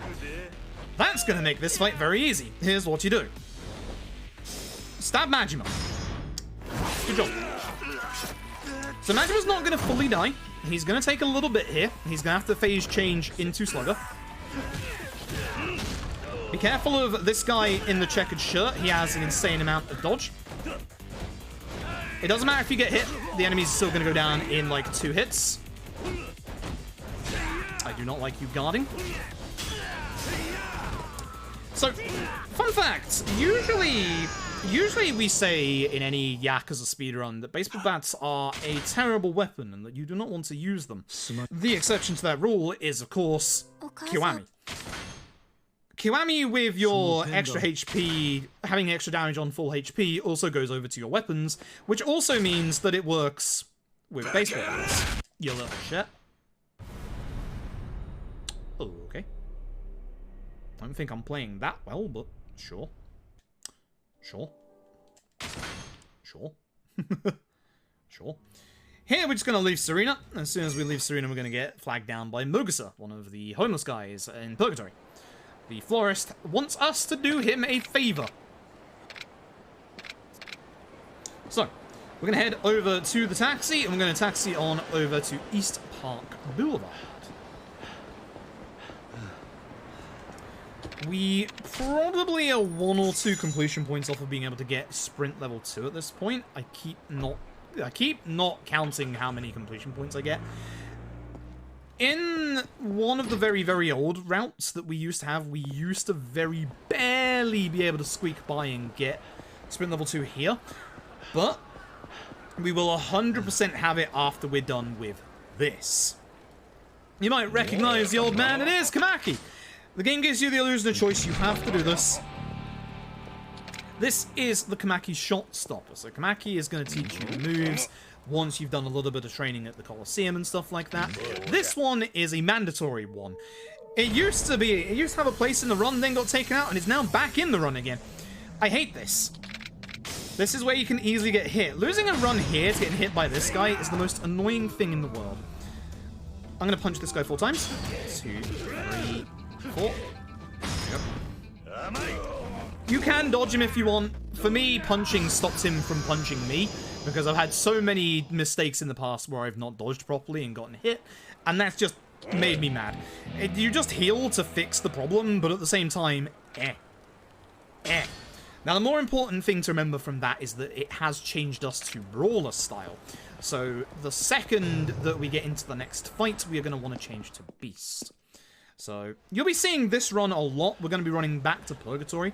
S1: that's going to make this fight very easy. Here's what you do. Stab Majima. Good job. So Majima's not going to fully die. He's going to take a little bit here. He's going to have to phase change into Slugger. Be careful of this guy in the checkered shirt. He has an insane amount of dodge. It doesn't matter if you get hit. The enemy's still going to go down in like 2 hits. I do not like you guarding. So, fun fact. Usually we say in any Yakuza speedrun that baseball bats are a terrible weapon and that you do not want to use them. The exception to that rule is, of course, Kiwami. Kiwami with your extra HP, having extra damage on full HP, also goes over to your weapons, which also means that it works with baseball bats. You little shit. Okay. I don't think I'm playing that well, but sure. Sure. Sure. Sure. Here, we're just going to leave Serena. As soon as we leave Serena, we're going to get flagged down by Mugusa, one of the homeless guys in Purgatory. The Florist wants us to do him a favor. So, we're going to head over to the taxi, and we're going to taxi on over to East Park Boulevard. We probably are 1 or 2 completion points off of being able to get sprint level 2 at this point. I keep not counting how many completion points I get. In one of the very, very old routes that we used to have, we used to very barely be able to squeak by and get sprint level 2 here. But we will 100% have it after we're done with this. You might recognize the old man. It is Kamaki. The game gives you the illusion of choice. You have to do this. This is the Kamaki shot stopper. So Kamaki is going to teach you the moves once you've done a little bit of training at the Coliseum and stuff like that. This one is a mandatory one. It used to have a place in the run, then got taken out, and is now back in the run again. I hate this. This is where you can easily get hit. Losing a run here to getting hit by this guy is the most annoying thing in the world. I'm going to punch this guy 4 times. 2, 3, 4. Yep. You can dodge him if you want. For me, punching stops him from punching me, because I've had so many mistakes in the past where I've not dodged properly and gotten hit, and that's just made me mad. You just heal to fix the problem, but at the same time, Now, the more important thing to remember from that is that it has changed us to brawler style. So, the second that we get into the next fight, we are going to want to change to beast. So, you'll be seeing this run a lot. We're going to be running back to Purgatory.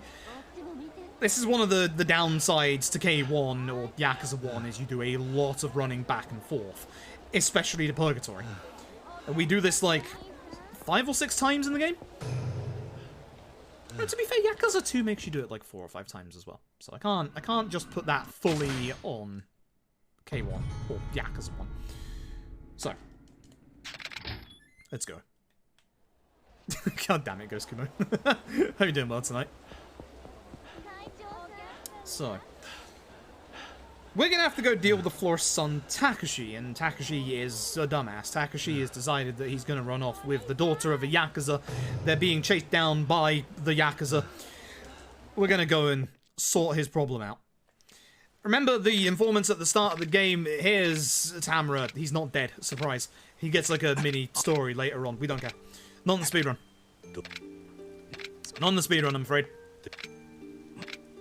S1: This is one of the downsides to K1 or Yakuza 1, is you do a lot of running back and forth, especially to Purgatory. We do this like 5 or 6 times in the game. But to be fair, Yakuza 2 makes you do it like 4 or 5 times as well. So I can't just put that fully on K1 or Yakuza 1. So, let's go. God damn it, Ghost Kumo. How you doing well tonight? So, we're gonna have to go deal with the Florist's son, Takashi, and Takashi is a dumbass. Takashi has decided that he's gonna run off with the daughter of a Yakuza. They're being chased down by the Yakuza. We're gonna go and sort his problem out. Remember the informants at the start of the game? Here's Tamura. He's not dead. Surprise. He gets like a mini story later on. We don't care. Not in the speedrun. Not in the speedrun, I'm afraid.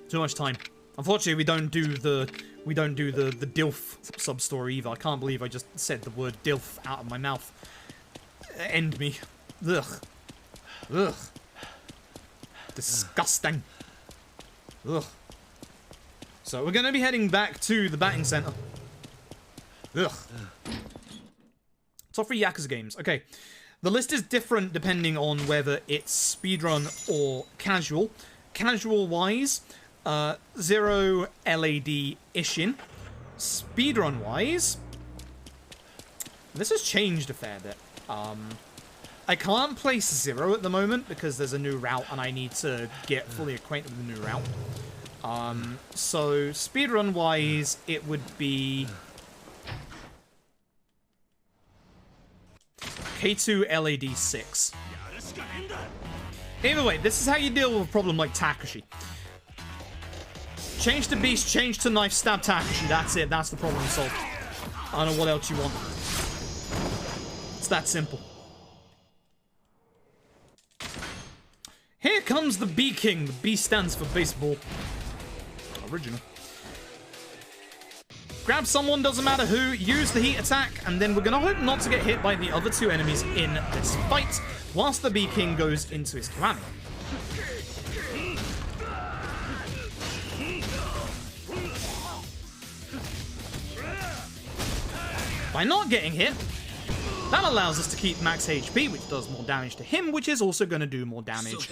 S1: Too much time. Unfortunately, we don't do the DILF sub-story either. I can't believe I just said the word DILF out of my mouth. End me. Ugh. Ugh. Disgusting. Ugh. So we're going to be heading back to the batting center. Ugh. Top 3 Yakuza games. Okay. The list is different depending on whether it's speedrun or casual. Casual-wise, 0 LAD Ishin. Speedrun-wise, this has changed a fair bit. I can't place 0 at the moment because there's a new route and I need to get fully acquainted with the new route. So speedrun-wise, it would be K2 LAD 6. Either way, this is how you deal with a problem like Takashi. Change to beast, change to knife, stab Takashi. That's it. That's the problem solved. I don't know what else you want. It's that simple. Here comes the B King. The B stands for baseball. Original. Grab someone, doesn't matter who, use the heat attack, and then we're gonna hope not to get hit by the other two enemies in this fight, whilst the B King goes into his Kiwami. By not getting hit, that allows us to keep max HP, which does more damage to him, which is also going to do more damage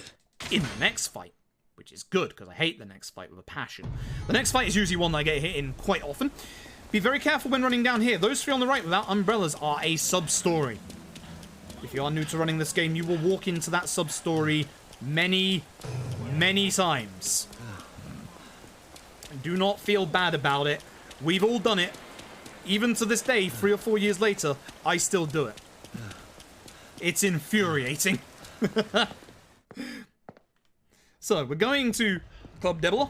S1: in the next fight, which is good, because I hate the next fight with a passion. The next fight is usually one that I get hit in quite often. Be very careful when running down here. Those three on the right without umbrellas are a sub-story. If you are new to running this game, you will walk into that sub-story many, many times. Do not feel bad about it. We've all done it. Even to this day, 3 or 4 years later, I still do it. It's infuriating. So, we're going to Club Debla.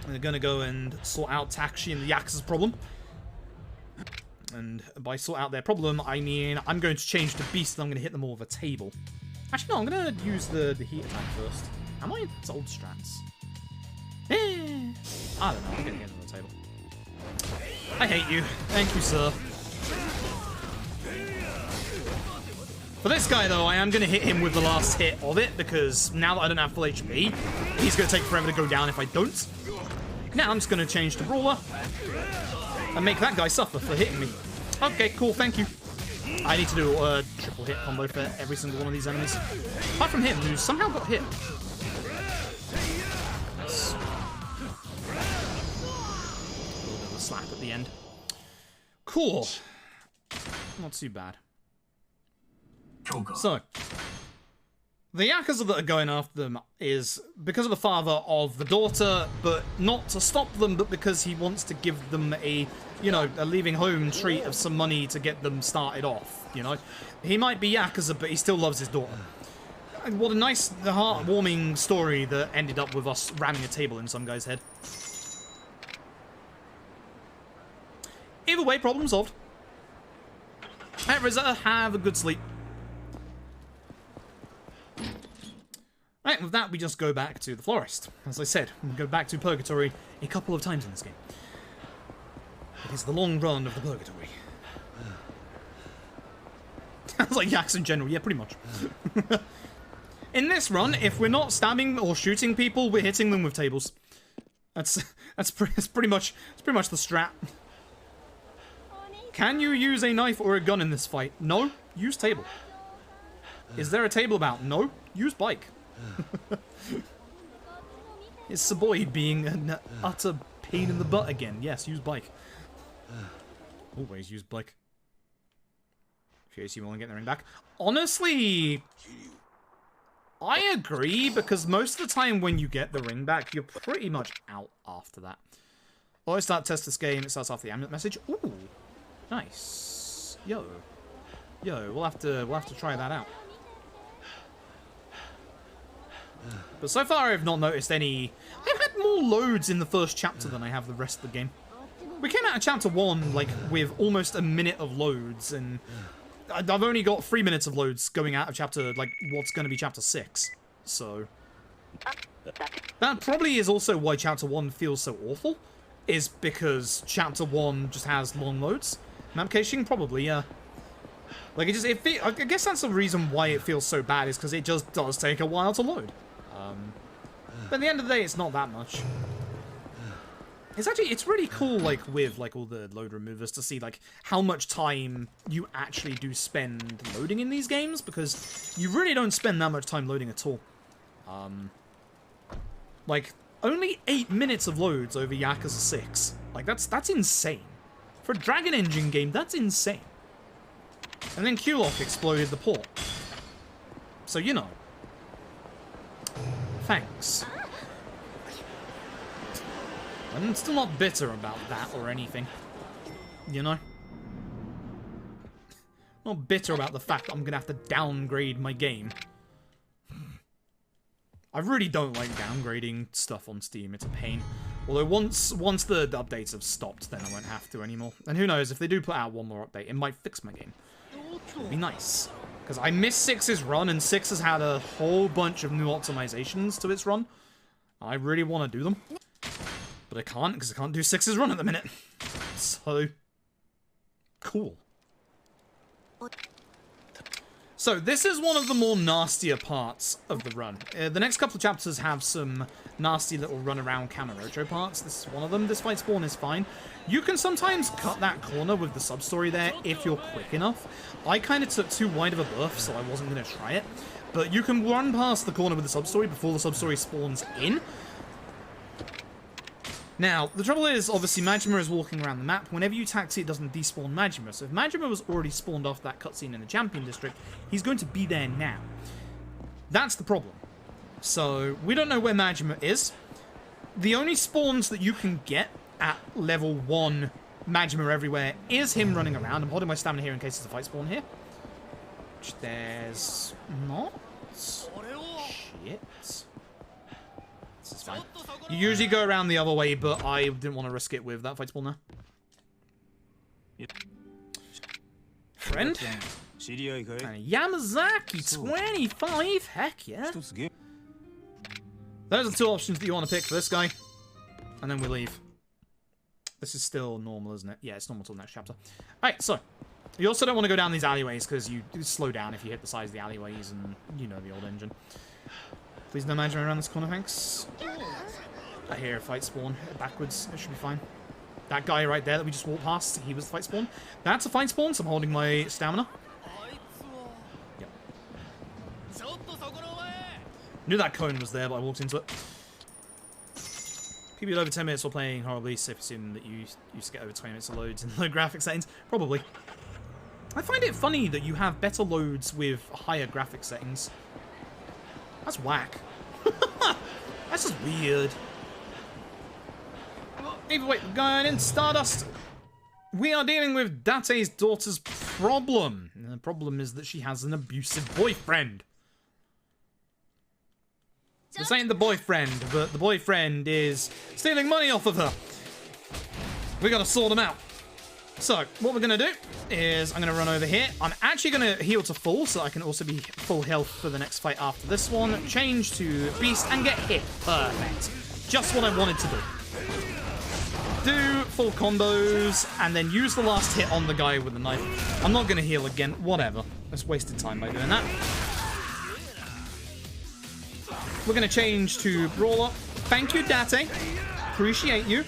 S1: We're going to go and sort out Takashi and the Yakuza's problem. And by sort out their problem, I mean I'm going to change to Beast and I'm going to hit them all with a table. Actually, no, I'm going to use the heat attack first. Am I? It's old strats. I don't know, I'm going to hit them with a table. I hate you. Thank you, sir. For this guy, though, I am going to hit him with the last hit of it, because now that I don't have full HP, he's going to take forever to go down if I don't. Now I'm just going to change to Brawler and make that guy suffer for hitting me. Okay, cool, thank you. I need to do a triple hit combo for every single one of these enemies. Apart from him, who somehow got hit. Nice. A little bit of a slap at the end. Cool. Not too bad. So, the Yakuza that are going after them is because of the father of the daughter, but not to stop them, but because he wants to give them a, you know, a leaving home treat of some money to get them started off, you know? He might be Yakuza, but he still loves his daughter. And what a nice, heartwarming story that ended up with us ramming a table in some guy's head. Either way, problem solved. Hey, Rizza, have a good sleep. Right, with that, we just go back to the Florist. As I said, we go back to Purgatory a couple of times in this game. It is the long run of the Purgatory. Sounds like Yaks in general, yeah, pretty much. In this run, if we're not stabbing or shooting people, we're hitting them with tables. That's pretty much the strat. Can you use a knife or a gun in this fight? No, use table. Is there a table about? No, use bike. It's Saboy being an utter pain in the butt again. Yes, use bike. Always use bike. In case you want to get the ring back. Honestly, I agree, because most of the time when you get the ring back, you're pretty much out after that. Well, I start to test this game. It starts off the amulet message. Ooh, nice. Yo, we'll have to try that out. But so far I've not noticed any... I've had more loads in the first chapter than I have the rest of the game. We came out of chapter 1, like, with almost a minute of loads, and I've only got 3 minutes of loads going out of chapter, like, what's going to be chapter 6. So... that probably is also why chapter 1 feels so awful, is because chapter 1 just has long loads. Map caching? Probably, yeah. Like, I guess that's the reason why it feels so bad, is because it just does take a while to load. But at the end of the day, it's not that much. It's really cool, like, with, like, all the load removers to see, like, how much time you actually do spend loading in these games, because you really don't spend that much time loading at all. Like, only 8 minutes of loads over Yakuza 6. Like, that's insane. For a Dragon Engine game, that's insane. And then Kulok exploded the port. So, you know. Thanks. I'm still not bitter about that or anything. You know? Not bitter about the fact that I'm gonna have to downgrade my game. I really don't like downgrading stuff on Steam. It's a pain. Although once the updates have stopped, then I won't have to anymore. And who knows, if they do put out one more update, it might fix my game. It'd be nice. Because I missed 6's run, and 6 has had a whole bunch of new optimizations to its run. I really want to do them. But I can't, because I can't do 6's run at the minute. So, cool. So, this is one of the more nastier parts of the run. The next couple of chapters have some nasty little run-around Kamurocho parts. This is one of them. This fight spawn is fine. You can sometimes cut that corner with the sub-story there if you're quick enough. I kind of took too wide of a berth, so I wasn't going to try it. But you can run past the corner with the sub-story before the sub-story spawns in. Now, the trouble is, obviously, Majima is walking around the map. Whenever you taxi, it doesn't despawn Majima. So if Majima was already spawned off that cutscene in the Champion District, he's going to be there now. That's the problem. So, we don't know where Majima is. The only spawns that you can get at level 1 Majima everywhere is him running around. I'm holding my stamina here in case there's a fight spawn here. Which there's not. Shit. This is fine. You usually go around the other way, but I didn't want to risk it with that fight spawn now. Friend? And Yamazaki 25, heck yeah. Those are the two options that you want to pick for this guy. And then we leave. This is still normal, isn't it? Yeah, it's normal till the next chapter. Alright, so. You also don't want to go down these alleyways, because you slow down if you hit the sides of the alleyways, and you know the old engine. Please no Majima around this corner, thanks. I hear a fight spawn backwards. It should be fine. That guy right there that we just walked past, he was the fight spawn. That's a fight spawn, so I'm holding my stamina. Yep. Knew that cone was there, but I walked into it. People with over 10 minutes while playing horribly, safe assume that you used to get over 20 minutes of loads in low graphic settings. Probably. I find it funny that you have better loads with higher graphic settings. That's whack. That's just weird. Either way, we're going in Stardust. We are dealing with Date's daughter's problem. And the problem is that she has an abusive boyfriend. This ain't the boyfriend, but the boyfriend is stealing money off of her. We gotta sort him out. So, what we're gonna do is I'm gonna run over here. I'm actually gonna heal to full, so I can also be full health for the next fight after this one. Change to Beast and get hit. Perfect. Just what I wanted to do. Do full combos, and then use the last hit on the guy with the knife. I'm not gonna heal again. Whatever. Just wasted time by doing that. We're gonna change to Brawler. Thank you, Date. Appreciate you.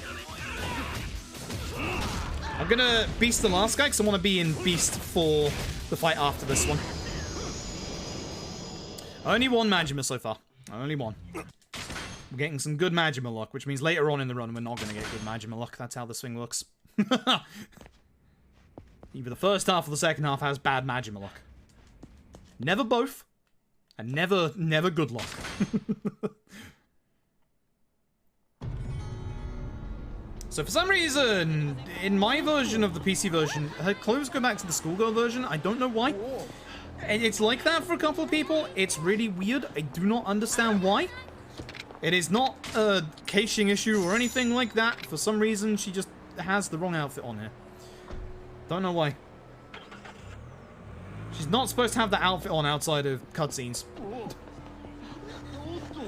S1: I'm gonna Beast the last guy, because I want to be in Beast for the fight after this one. Only one Majima so far. Only one. We're getting some good Majima luck, which means later on in the run we're not gonna get good Majima luck. That's how this thing works. Either the first half or the second half has bad Majima luck. Never both. And never good luck. So for some reason, in my version of the PC version, her clothes go back to the schoolgirl version. I don't know why. It's like that for a couple of people. It's really weird. I do not understand why. It is not a caching issue or anything like that. For some reason, she just has the wrong outfit on here. Don't know why. She's not supposed to have that outfit on outside of cutscenes.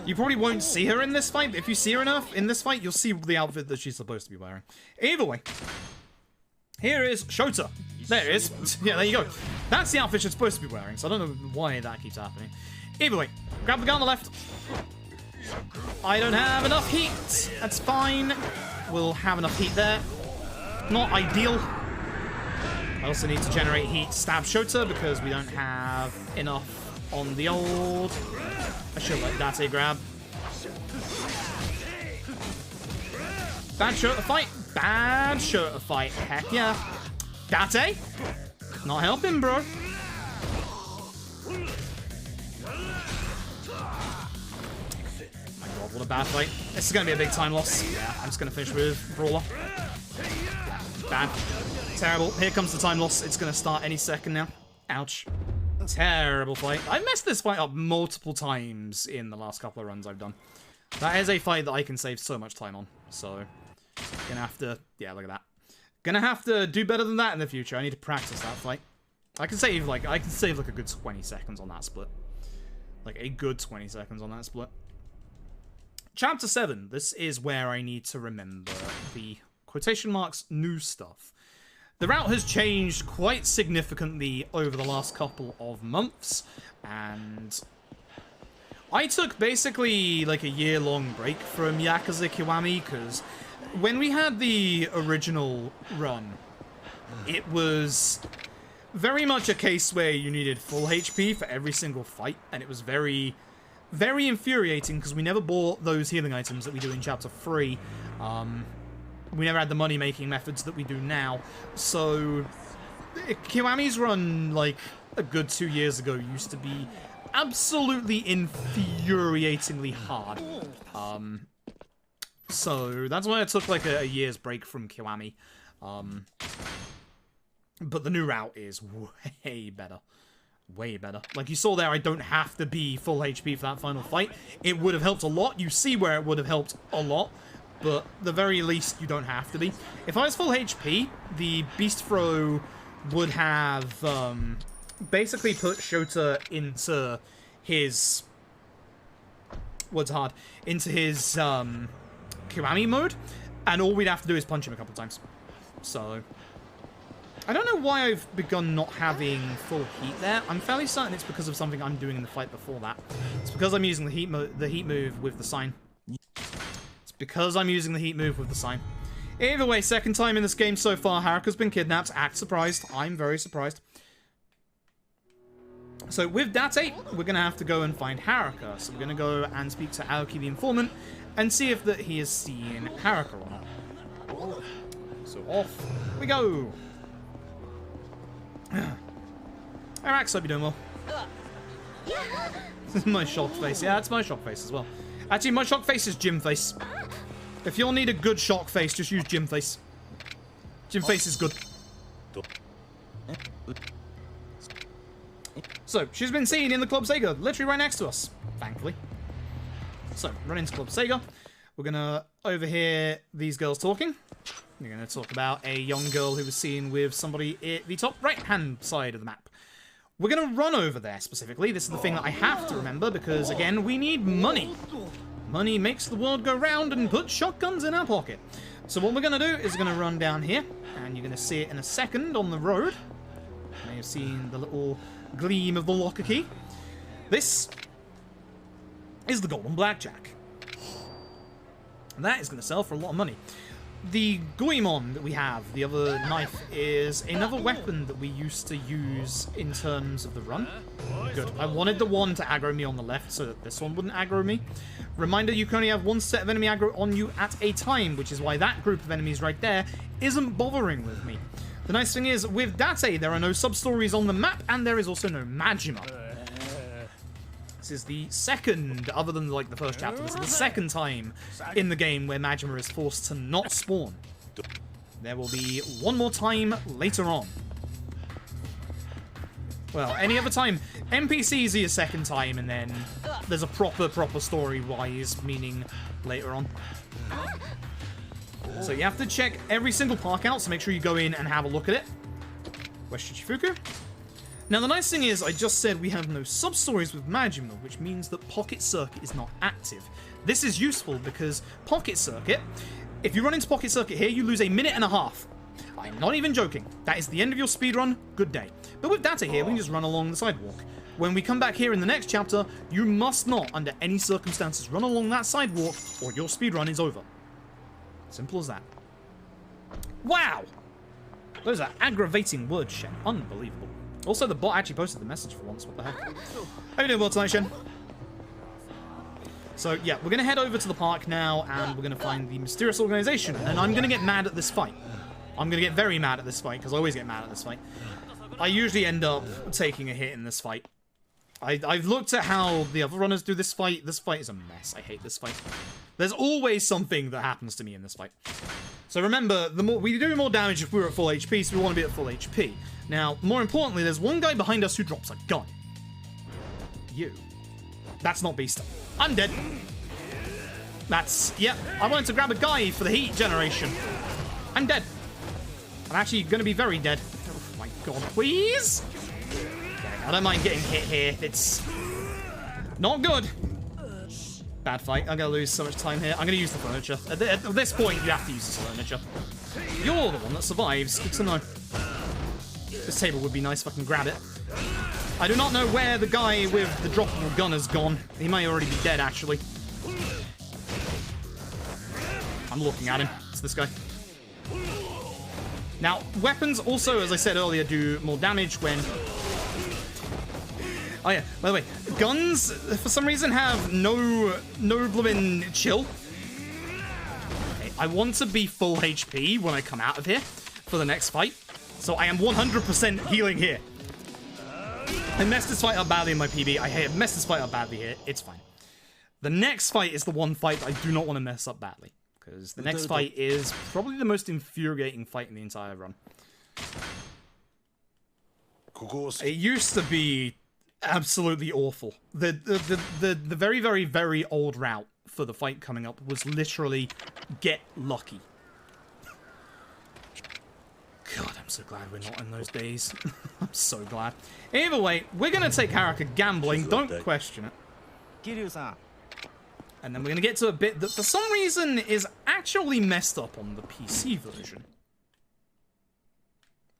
S1: You probably won't see her in this fight, but if you see her enough in this fight, you'll see the outfit that she's supposed to be wearing. Either way, here is Shota. There it is. Yeah, there you go. That's the outfit she's supposed to be wearing, so I don't know why that keeps happening. Either way, grab the guy on the left. I don't have enough heat. That's fine. We'll have enough heat there. Not ideal. I also need to generate heat to stab Shota because we don't have enough on the old... I should let Date grab. Bad Shota fight. Bad Shota fight. Heck yeah. Date? Not helping, bro. My god, what a bad fight. This is going to be a big time loss. Yeah, I'm just going to finish with Brawler. Bad. Terrible. Here comes the time loss. It's going to start any second now. Ouch. Terrible fight. I've messed this fight up multiple times in the last couple of runs I've done. That is a fight that I can save so much time on. So, gonna have to... Yeah, look at that. Gonna have to do better than that in the future. I need to practice that fight. I can save like a good 20 seconds on that split. Like a good 20 seconds on that split. Chapter 7. This is where I need to remember the quotation marks new stuff. The route has changed quite significantly over the last couple of months, and I took basically like a year-long break from Yakuza Kiwami because when we had the original run, it was very much a case where you needed full HP for every single fight, and it was very, very infuriating because we never bought those healing items that we do in Chapter 3. We never had the money-making methods that we do now. So, Kiwami's run, like, a good 2 years ago used to be absolutely infuriatingly hard. So, that's why I took, like, a year's break from Kiwami. But the new route is way better. Way better. Like you saw there, I don't have to be full HP for that final fight. It would have helped a lot. You see where it would have helped a lot. But at the very least, you don't have to be. If I was full HP, the Beast Throw would have basically put Shota into his... What's hard? Into his Kiwami mode. And all we'd have to do is punch him a couple times. So... I don't know why I've begun not having full heat there. I'm fairly certain it's because of something I'm doing in the fight before that. It's because I'm using the heat move with the sign. It's because I'm using the heat move with the sign. Either way, second time in this game so far, Haruka's been kidnapped. Act surprised. I'm very surprised. So with Date, we're going to have to go and find Haruka. So we're going to go and speak to Aoki the informant and see if that he has seen Haruka or not. So off we go. Arax, hope you're doing well. This is my shock face. Yeah, it's my shock face as well. Actually, my shock face is gym face. If you'll need a good shock face, just use gym face. Gym face is good. So, she's been seen in the Club Sega, literally right next to us, thankfully. So, run into Club Sega. We're gonna overhear these girls talking. We're going to talk about a young girl who was seen with somebody at the top right-hand side of the map. We're going to run over there specifically. This is the thing that I have to remember because, again, we need money. Money makes the world go round and puts shotguns in our pocket. So what we're going to do is we're going to run down here, and you're going to see it in a second on the road. You may have seen the little gleam of the locker key. This is the golden blackjack. And that is going to sell for a lot of money. The Goemon that we have, the other knife, is another weapon that we used to use in terms of the run. Good. I wanted the one to aggro me on the left so that this one wouldn't aggro me. Reminder, you can only have one set of enemy aggro on you at a time, which is why that group of enemies right there isn't bothering with me. The nice thing is, with Date, there are no sub-stories on the map, and there is also no Majima. This is the second, other than like the first chapter, this is the second time in the game where Majima is forced to not spawn. There will be one more time later on. Well, any other time, NPCs are your second time, and then there's a proper story-wise meaning later on. So you have to check every single park out, so make sure you go in and have a look at it. West Shichifuku. Now, the nice thing is, I just said we have no sub-stories with Majima, which means that Pocket Circuit is not active. This is useful because Pocket Circuit, if you run into Pocket Circuit here, you lose 1.5 minutes. I'm not even joking. That is the end of your speedrun. Good day. But with Date here, we can just run along the sidewalk. When we come back here in the next chapter, you must not, under any circumstances, run along that sidewalk, or your speedrun is over. Simple as that. Wow! Those are aggravating words, Shen. Unbelievable. Also, the bot actually posted the message for once. What the heck? How you doing, well tonight, Shen? So, yeah, we're going to head over to the park now, and we're going to find the mysterious organization. And I'm going to get mad at this fight. I'm going to get very mad at this fight, because I always get mad at this fight. I usually end up taking a hit in this fight. I've looked at how the other runners do this fight. This fight is a mess. I hate this fight. There's always something that happens to me in this fight. So remember, the more we do more damage if we're at full HP, so we want to be at full HP. Now, more importantly, there's one guy behind us who drops a gun. You. That's not Beast. I'm dead. That's, yeah, I wanted to grab a guy for the heat generation. I'm dead. I'm actually going to be very dead. Oh my god, please? Okay, I don't mind getting hit here. It's not good. Bad fight. I'm going to lose so much time here. I'm going to use the furniture. At this point, you have to use the furniture. You're the one that survives. Good to know. This table would be nice if I can grab it. I do not know where the guy with the droppable gun has gone. He may already be dead, actually. I'm looking at him. It's this guy. Now, weapons also, as I said earlier, do more damage when... Oh yeah, by the way, guns, for some reason, have no bloomin' chill. Okay, I want to be full HP when I come out of here for the next fight. So I am 100% healing here. I messed this fight up badly in my PB. I messed this fight up badly here. It's fine. The next fight is the one fight that I do not want to mess up badly. Because the next fight is probably the most infuriating fight in the entire run. It used to be absolutely awful. The very, very, very old route for the fight coming up was literally get lucky. God, I'm so glad we're not in those days. I'm so glad. Either way, we're going to take Haruka gambling. Don't question it. And then we're going to get to a bit that for some reason is actually messed up on the PC version.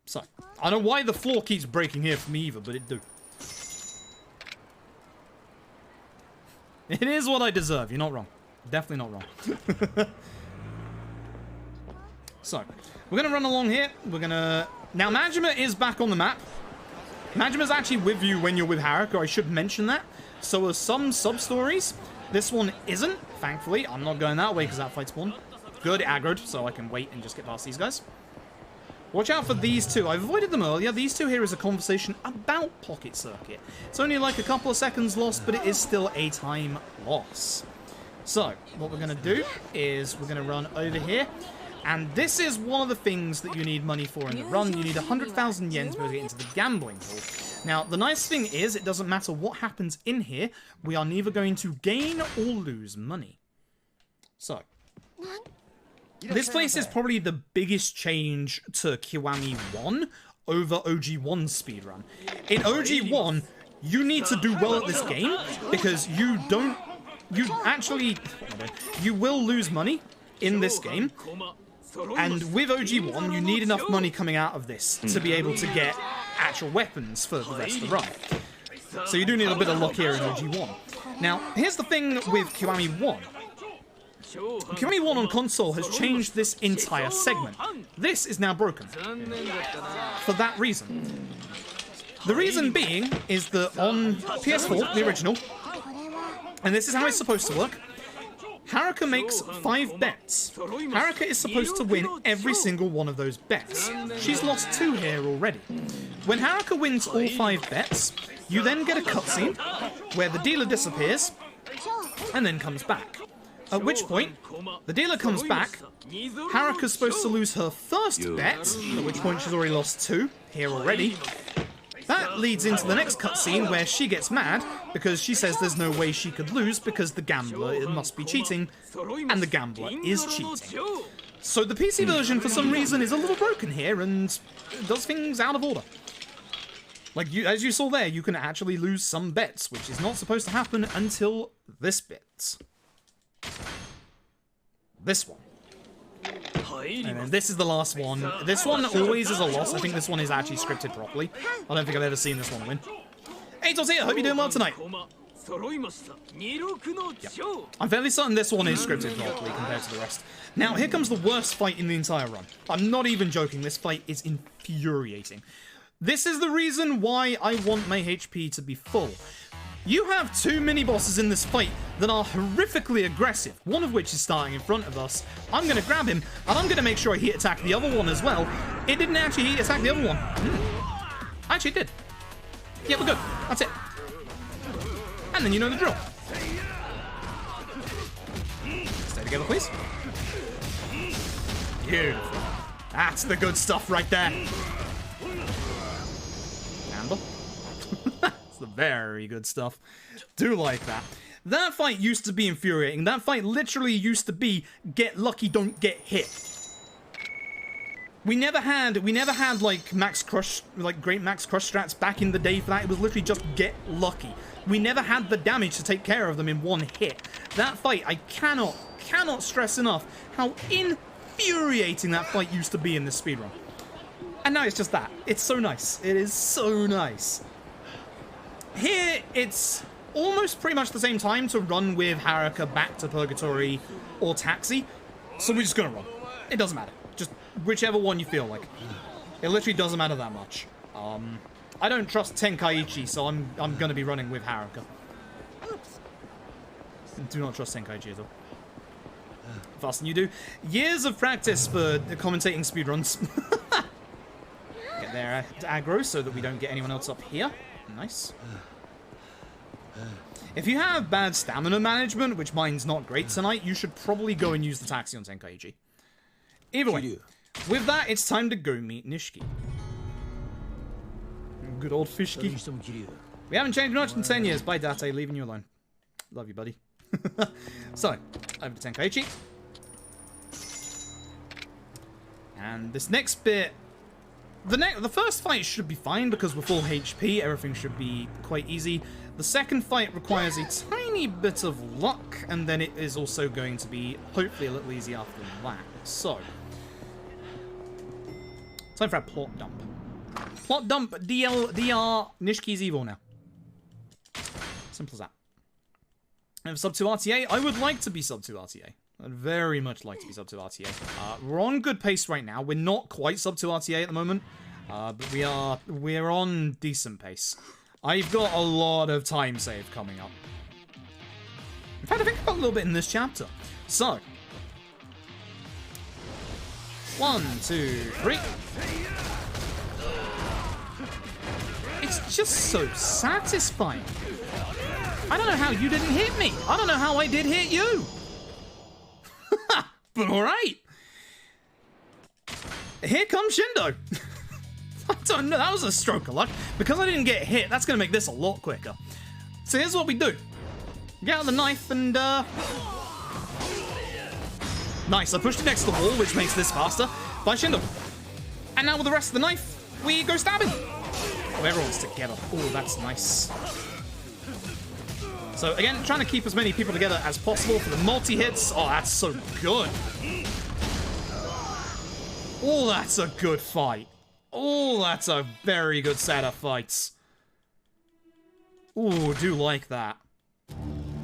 S1: So, I don't know why the floor keeps breaking here for me either, but it do. It is what I deserve. You're not wrong. Definitely not wrong. So, we're going to run along here. We're going to... Now, Majima is back on the map. Majima's actually with you when you're with Haruka. I should mention that. So are some sub-stories. This one isn't, thankfully. I'm not going that way because that fight's won. Good, aggroed, so I can wait and just get past these guys. Watch out for these two. I've avoided them earlier. These two here is a conversation about Pocket Circuit. It's only like a couple of seconds lost, but it is still a time loss. So, what we're going to do is we're going to run over here. And this is one of the things that you need money for in the run. You need 100,000 yen to be able to get into the gambling hall. Now, the nice thing is, it doesn't matter what happens in here. We are neither going to gain or lose money. So, this place is probably the biggest change to Kiwami 1 over OG1 speedrun. In OG1, you need to do well at this game because you will lose money in this game. And with OG1, you need enough money coming out of this to be able to get actual weapons for the rest of the run. So you do need a bit of luck here in OG1. Now, here's the thing with Kiwami 1. Kiwami 1 on console has changed this entire segment. This is now broken. For that reason. The reason being is that on PS4, the original, and this is how it's supposed to work, Haruka makes 5 bets. Haruka is supposed to win every single one of those bets. She's lost 2 here already. When Haruka wins all 5 bets, you then get a cutscene where the dealer disappears and then comes back. At which point, the dealer comes back, Haruka's supposed to lose her first bet, at which point she's already lost 2 here already. That leads into the next cutscene where she gets mad because she says there's no way she could lose because the gambler must be cheating, and the gambler is cheating. So the PC version, for some reason, is a little broken here and does things out of order. Like, as you saw there, you can actually lose some bets, which is not supposed to happen until this bit. This one. And then this is the last one. This one always is a loss. I think this one is actually scripted properly. I don't think I've ever seen this one win. Hey, Tos here. Hope you're doing well tonight. Yep. I'm fairly certain this one is scripted properly compared to the rest. Now, here comes the worst fight in the entire run. I'm not even joking. This fight is infuriating. This is the reason why I want my HP to be full. You have 2 mini-bosses in this fight that are horrifically aggressive, one of which is starting in front of us. I'm going to grab him, and I'm going to make sure I heat attack the other one as well. It didn't actually heat attack the other one. Actually, it did. Yeah, we're good. That's it. And then you know the drill. Stay together, please. Beautiful. That's the good stuff right there. Amber. The very good stuff. Do like that. That fight used to be infuriating. That fight literally used to be get lucky, don't get hit. We never had like max crush, like great max crush strats back in the day for that. It was literally just get lucky. We never had the damage to take care of them in one hit. That fight, I cannot stress enough how infuriating that fight used to be in this speedrun. And now it's just that. It's so nice. It is so nice. Here, it's almost pretty much the same time to run with Haruka back to Purgatory or Taxi. So we're just gonna run. It doesn't matter. Just whichever one you feel like. It literally doesn't matter that much. I don't trust Tenkaichi, so I'm gonna be running with Haruka. Do not trust Tenkaichi at all. Faster than you do. Years of practice for commentating speedruns. Get there aggro so that we don't get anyone else up here. Nice. If you have bad stamina management, which mine's not great tonight, you should probably go and use the taxi on Tenkaichi. Either way, with that, it's time to go meet Nishiki. Good old Fishki. We haven't changed much in 10 years. Bye, Date. Leaving you alone. Love you, buddy. So, over to Tenkaichi. And this next bit... The first fight should be fine because we're full HP. Everything should be quite easy. The second fight requires a tiny bit of luck, and then it is also going to be hopefully a little easier after that. So, time for a plot dump. Plot dump, DR, Nishiki's evil now. Simple as that. And for sub 2 RTA, I would like to be sub 2 RTA. I'd very much like to be sub 2 RTA. We're on good pace right now. We're not quite sub 2 RTA at the moment, but we're on decent pace. I've got a lot of time save coming up. In fact, I think I've got a little bit in this chapter. So, 1, 2, 3. It's just so satisfying. I don't know how you didn't hit me. I don't know how I did hit you. But alright. Here comes Shindo. I don't know, that was a stroke of luck. Because I didn't get hit, that's going to make this a lot quicker. So here's what we do. Get out the knife and, nice, I pushed it next to the wall, which makes this faster. By Shindo. And now with the rest of the knife, we go stabbing. Oh, everyone's together. Oh, that's nice. So again, trying to keep as many people together as possible for the multi-hits. Oh, that's so good. Oh, that's a good fight. Oh, that's a very good set of fights. Ooh, do like that.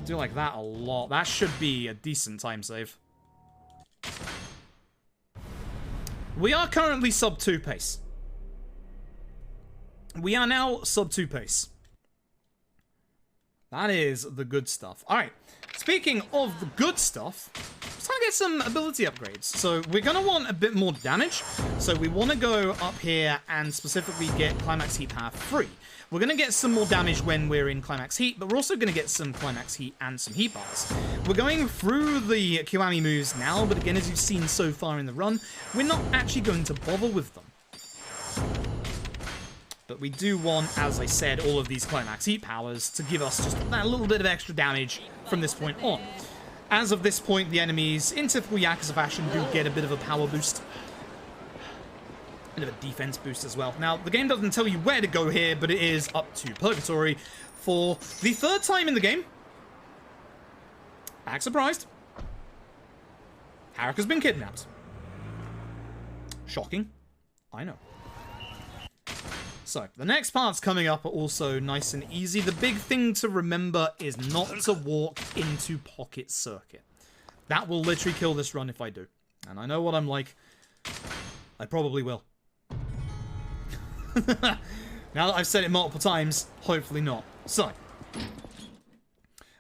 S1: Do like that a lot. That should be a decent time save. We are currently sub 2 pace. We are now sub 2 pace. That is the good stuff. Alright, speaking of the good stuff, let's try to get some ability upgrades. So we're going to want a bit more damage. So we want to go up here and specifically get Climax Heat Power 3. We're going to get some more damage when we're in Climax Heat, but we're also going to get some Climax Heat and some Heat Bars. We're going through the Kiwami moves now, but again, as you've seen so far in the run, we're not actually going to bother with them. But we do want, as I said, all of these Climax Heat Powers to give us just that little bit of extra damage from this point on. As of this point, the enemies, in typical Yakuza fashion, do get a bit of a power boost. A bit of a defense boost as well. Now, the game doesn't tell you where to go here, but it is up to Purgatory for the third time in the game. Act surprised. Haruka's been kidnapped. Shocking. I know. So, the next parts coming up are also nice and easy. The big thing to remember is not to walk into Pocket Circuit. That will literally kill this run if I do. And I know what I'm like. I probably will. Now that I've said it multiple times, hopefully not. So,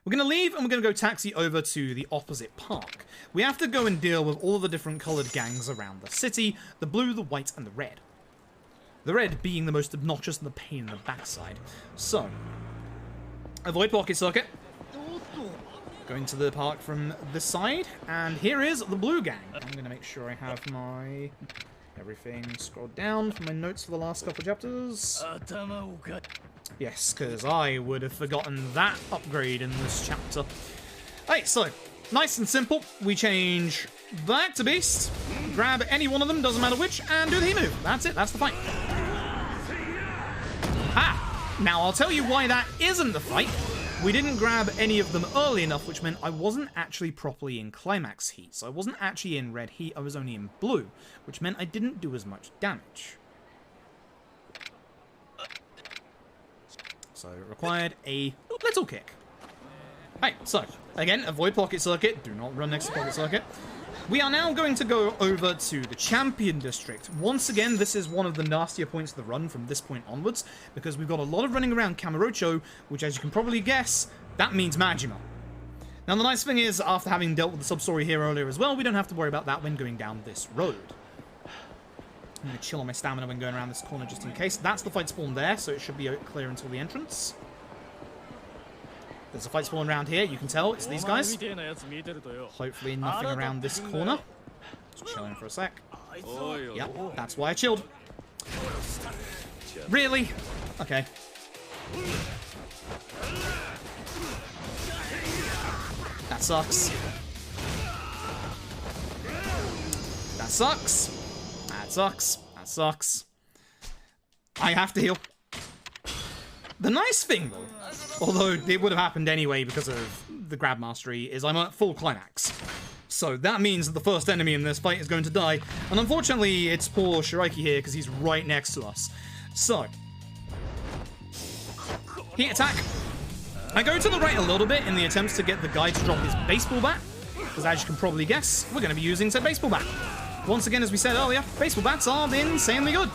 S1: we're going to leave and we're going to go taxi over to the opposite park. We have to go and deal with all the different coloured gangs around the city. The blue, the white, and the red. The red being the most obnoxious and the pain in the backside. So, avoid Pocket Circuit. Going to the park from this side. And here is the blue gang. I'm going to make sure I have my everything scrolled down from my notes for the last couple of chapters. Yes, because I would have forgotten that upgrade in this chapter. Alright, so, nice and simple. We change back to Beast, grab any one of them, doesn't matter which, and do the heat move. That's it, that's the fight. Ah! Now, I'll tell you why that isn't the fight. We didn't grab any of them early enough, which meant I wasn't actually properly in climax heat. So I wasn't actually in red heat, I was only in blue, which meant I didn't do as much damage. So it required a little kick. Right, so, again, avoid Pocket Circuit, do not run next to Pocket Circuit. We are now going to go over to the Champion District. Once again, this is one of the nastier points of the run from this point onwards, because we've got a lot of running around Kamurocho, which, as you can probably guess, that means Majima. Now, the nice thing is, after having dealt with the sub-story here earlier as well, we don't have to worry about that when going down this road. I'm going to chill on my stamina when going around this corner just in case. That's the fight spawn there, so it should be clear until the entrance. There's a fight spawn around here, you can tell, it's these guys. Hopefully nothing around this corner. Just chilling for a sec. Yep, that's why I chilled. Really? Okay. That sucks. That sucks. That sucks. That sucks. I have to heal. The nice thing, though, although it would have happened anyway because of the grab mastery, is I'm at full climax. So that means that the first enemy in this fight is going to die. And unfortunately, it's poor Shiraiki here because he's right next to us. So, heat attack. I go to the right a little bit in the attempts to get the guy to drop his baseball bat. Because as you can probably guess, we're going to be using said baseball bat. Once again, as we said earlier, baseball bats are insanely good.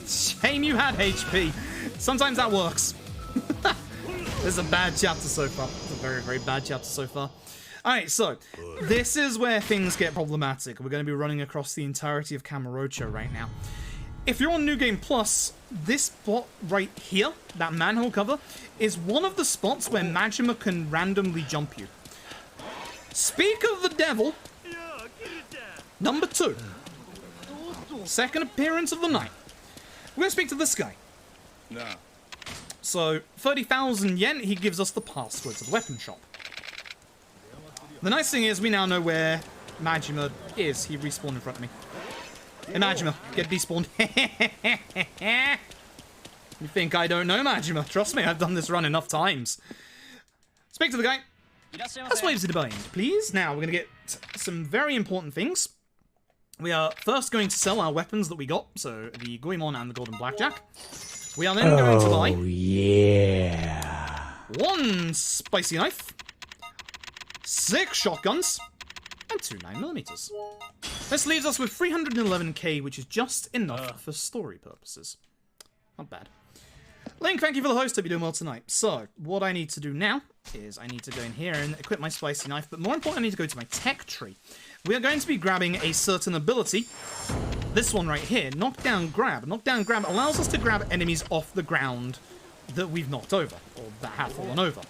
S1: Shame you had HP. Sometimes that works. This is a bad chapter so far. It's a very, very bad chapter so far. Alright, so, this is where things get problematic. We're going to be running across the entirety of Kamurocho right now. If you're on New Game Plus, this spot right here, that manhole cover, is one of the spots where Majima can randomly jump you. Speak of the devil, number 2. Second appearance of the night. We're going to speak to this guy. No. So, 30,000 yen, he gives us the password to the weapon shop. The nice thing is, we now know where Majima is. He respawned in front of me. Hey, Majima, get despawned. You think I don't know Majima? Trust me, I've done this run enough times. Speak to the guy. Let's waves to the bind, please. Now, we're going to get some very important things. We are first going to sell our weapons that we got, so the Goemon and the Golden Blackjack. We are then going to buy...
S3: yeah.
S1: 1 spicy knife, 6 shotguns, and 2 9mm. This leaves us with 311k, which is just enough for story purposes. Not bad. Link, thank you for the host. Hope you're doing well tonight. So, what I need to do now is I need to go in here and equip my spicy knife, but more importantly, I need to go to my tech tree. We are going to be grabbing a certain ability. This one right here, Knockdown Grab. Knockdown Grab allows us to grab enemies off the ground that we've knocked over, or that have fallen over.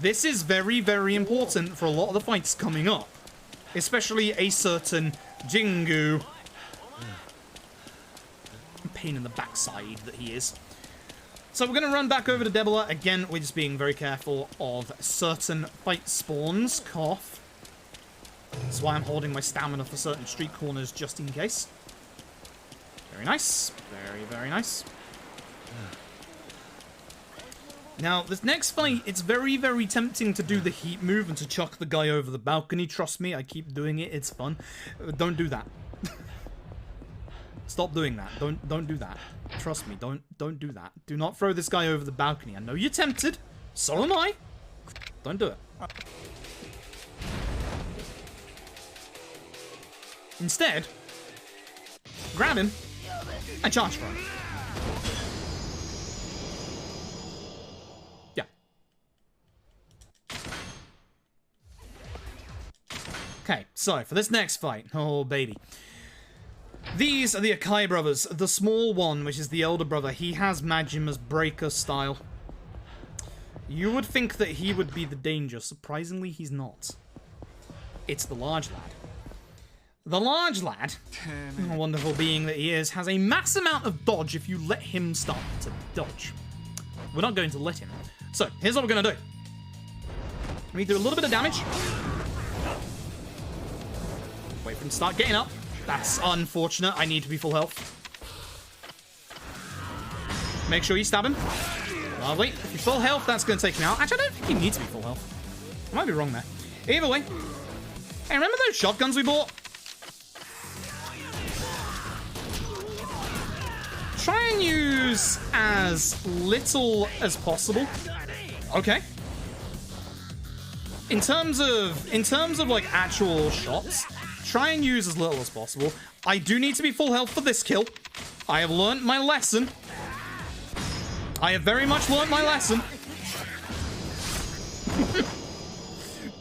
S1: This is very, very important for a lot of the fights coming up. Especially a certain Jingu. Pain in the backside that he is. So we're going to run back over to Debula. Again, we're just being very careful of certain fight spawns. Cough. That's why I'm holding my stamina for certain street corners, just in case. Very nice. Very, very nice. Now, this next fight, it's very, very tempting to do the heat move and to chuck the guy over the balcony. Trust me, I keep doing it. It's fun. Don't do that. Stop doing that. Don't do that. Trust me, don't do that. Do not throw this guy over the balcony. I know you're tempted. So am I. Don't do it. Instead, grab him and charge for him. Yeah. Okay, so for this next fight, oh baby. These are the Akai brothers. The small one, which is the elder brother, he has Majima's breaker style. You would think that he would be the danger. Surprisingly, he's not. It's the large lad. The large lad, a wonderful being that he is, has a mass amount of dodge if you let him start to dodge. We're not going to let him. So, here's what we're going to do. We do a little bit of damage. Wait for him to start getting up. That's unfortunate. I need to be full health. Make sure you stab him. Lovely. If you're full health, that's going to take him out. Actually, I don't think he needs to be full health. I might be wrong there. Either way. Hey, remember those shotguns we bought? Try and use as little as possible. Okay. In terms of like actual shots, try and use as little as possible. I do need to be full health for this kill. I have learned my lesson. I have very much learned my lesson.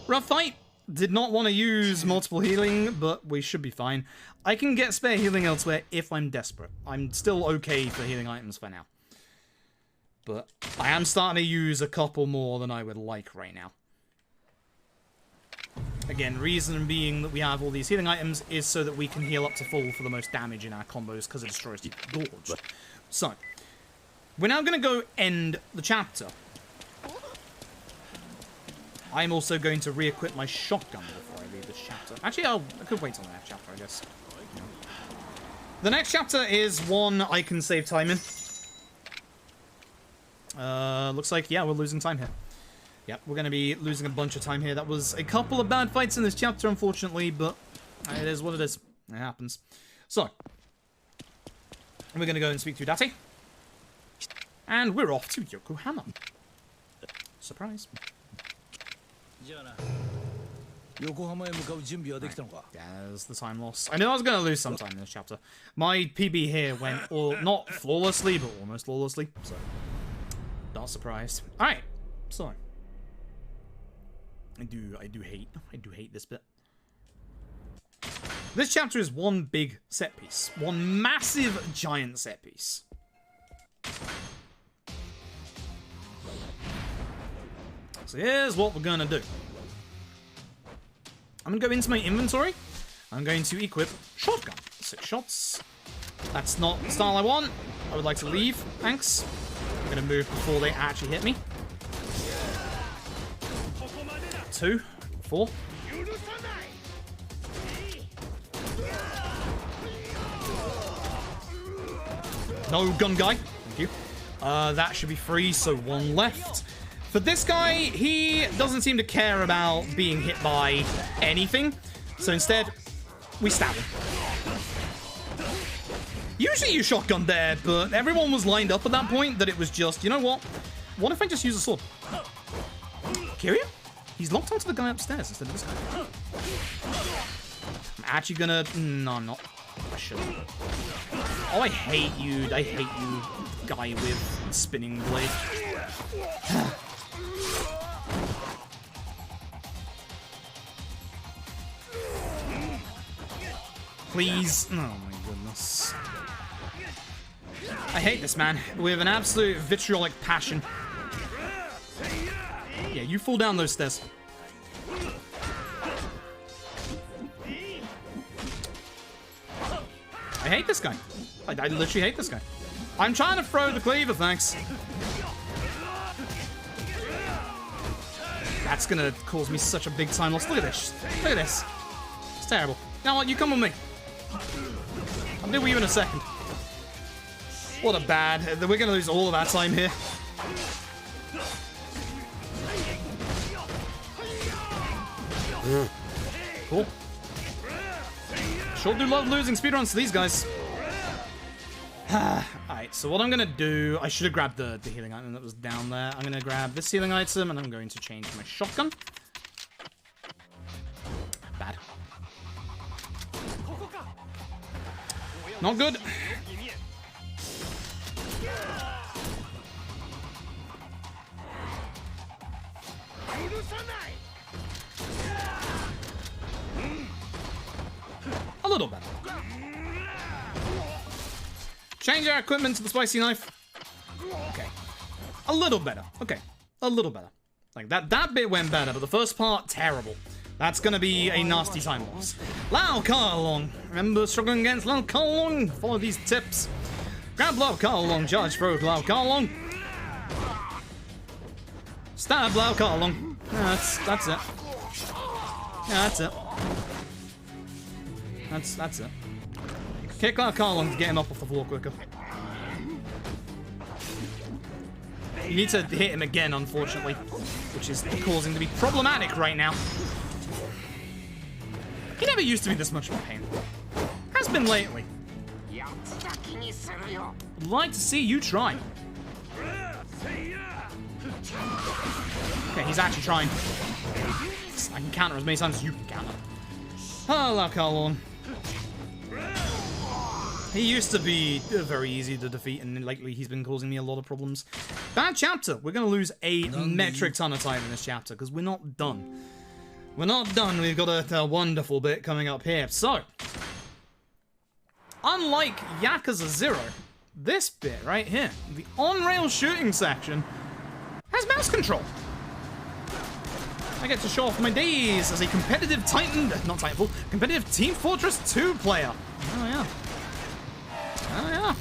S1: Rough fight. Did not want to use multiple healing, but we should be fine. I can get spare healing elsewhere if I'm desperate. I'm still okay for healing items for now. But I am starting to use a couple more than I would like right now. Again, reason being that we have all these healing items is so that we can heal up to full for the most damage in our combos because it destroys the gorge. So, we're now going to go end the chapter. I'm also going to re-equip my shotgun before I leave this chapter. Actually, I could wait till the next chapter, I guess. The next chapter is one I can save time in. Looks like, yeah, we're losing time here. Yep, we're going to be losing a bunch of time here. That was a couple of bad fights in this chapter, unfortunately, but it is what it is. It happens. So, we're going to go and speak to Date. And we're off to Yokohama. Surprise. There's the time loss. I knew I was going to lose some time in this chapter. My PB here went not flawlessly, but almost flawlessly. So, not surprised. Alright, so. I do hate this bit. This chapter is one big set piece. One massive, giant set piece. So here's what we're gonna do. I'm gonna go into my inventory. I'm going to equip shotgun. 6 shots. That's not the style I want. I would like to leave. Thanks. I'm gonna move before they actually hit me. 2, 4. No gun guy. Thank you. That should be free, so 1 left. For this guy, he doesn't seem to care about being hit by anything. So instead, we stab him. Usually you shotgun there, but everyone was lined up at that point that it was just, you know what? What if I just use a sword? Kiryu? He's locked onto the guy upstairs instead of this guy. I'm actually gonna... No, I'm not. I shouldn't. Oh, I hate you. I hate you, guy with spinning blade. Please. Oh my goodness. I hate this man with an absolute vitriolic passion. Yeah, you fall down those stairs. I hate this guy. I literally hate this guy. I'm trying to throw the cleaver, thanks. That's gonna cause me such a big time loss. Look at this. Look at this. It's terrible. You know what? You come with me. I'll deal with you in a second. What a bad. We're gonna lose all of our time here. Cool. Sure do love losing speedruns to these guys. Alright, so what I'm gonna do... I should have grabbed the healing item that was down there. I'm gonna grab this healing item, and I'm going to change my shotgun. Bad. Not good. A little better. Change our equipment to the spicy knife. Okay. A little better. Okay. A little better. Like, that bit went better, but the first part, terrible. That's gonna be a nasty time loss. Lao Carlong. Remember struggling against Lao Carlong? Follow these tips. Grab Lao Carlong, charge throw Lao Carlong. Stab Lao Carlong. That's it. Yeah, that's it. That's it. Kick Lao Carlong to get him up off the floor quicker. You need to hit him again, unfortunately, which is causing to be problematic right now. He never used to be this much of a pain. Has been lately. I'd like to see you try. Okay, he's actually trying. I can counter as many times as you can counter. Hello, Carlon. He used to be very easy to defeat, and lately he's been causing me a lot of problems. Bad chapter. We're going to lose a metric ton of time in this chapter, because we're not done. We're not done. We've got a wonderful bit coming up here. So, unlike Yakuza 0, this bit right here, the on-rail shooting section, has mouse control. I get to show off my days as a competitive competitive Team Fortress 2 player. Oh yeah. Oh yeah.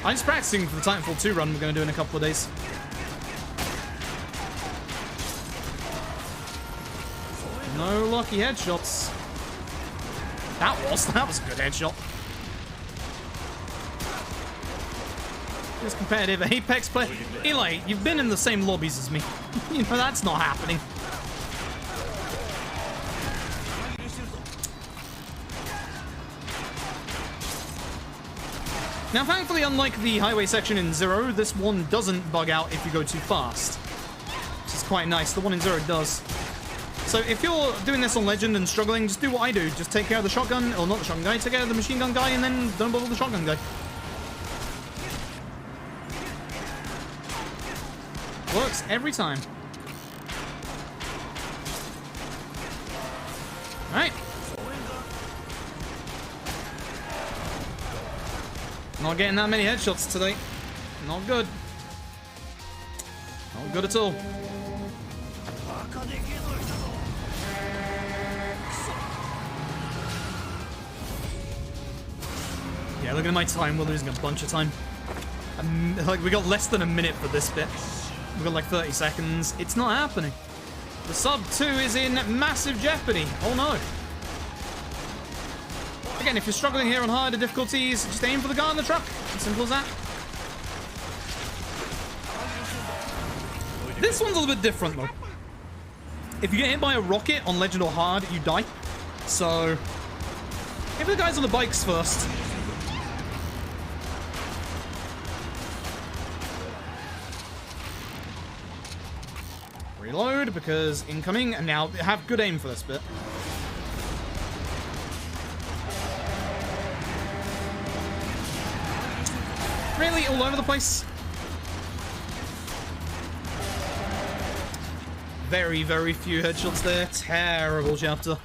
S1: I'm just practicing for the Titanfall 2 run we're going to do in a couple of days. No lucky headshots. That was a good headshot. This competitive Apex player. Eli, you've been in the same lobbies as me. You know, that's not happening. Now, thankfully, unlike the highway section in 0, this one doesn't bug out if you go too fast. Which is quite nice. The one in 0 does. So if you're doing this on Legend and struggling, just do what I do. Just take care of the shotgun, or not the shotgun guy, take care of the machine gun guy, and then don't bother the shotgun guy. Works every time. Alright. Not getting that many headshots today. Not good. Not good at all. Yeah, looking at my time, we're losing a bunch of time. Like, we got less than a minute for this bit. We've got like 30 seconds. It's not happening. The sub 2 is in massive jeopardy. Oh no. Again, if you're struggling here on harder difficulties, just aim for the guy in the truck. As simple as that. This one's a little bit different though. If you get hit by a rocket on Legend or Hard, you die. So, hit the guys on the bikes first. Reload, because incoming, and now have good aim for this bit. Really, all over the place? Very, very few headshots there. Terrible chapter.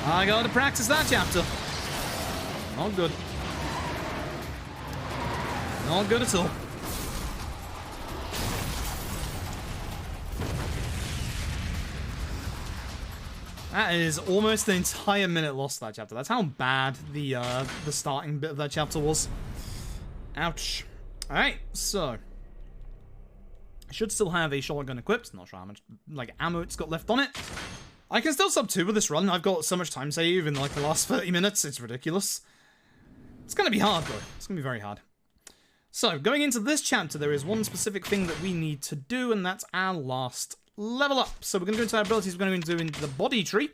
S1: I gotta practice that chapter. Not good. Not good at all. That is almost an entire minute lost, that chapter. That's how bad the starting bit of that chapter was. Ouch. Alright, so. I should still have a shotgun equipped. Not sure how much, like, ammo it's got left on it. I can still sub 2 with this run. I've got so much time save in, like, the last 30 minutes. It's ridiculous. It's gonna be hard, though. It's gonna be very hard. So, going into this chapter, there is one specific thing that we need to do, and that's our last level up. So we're going to go into our abilities, we're going to go into the body tree.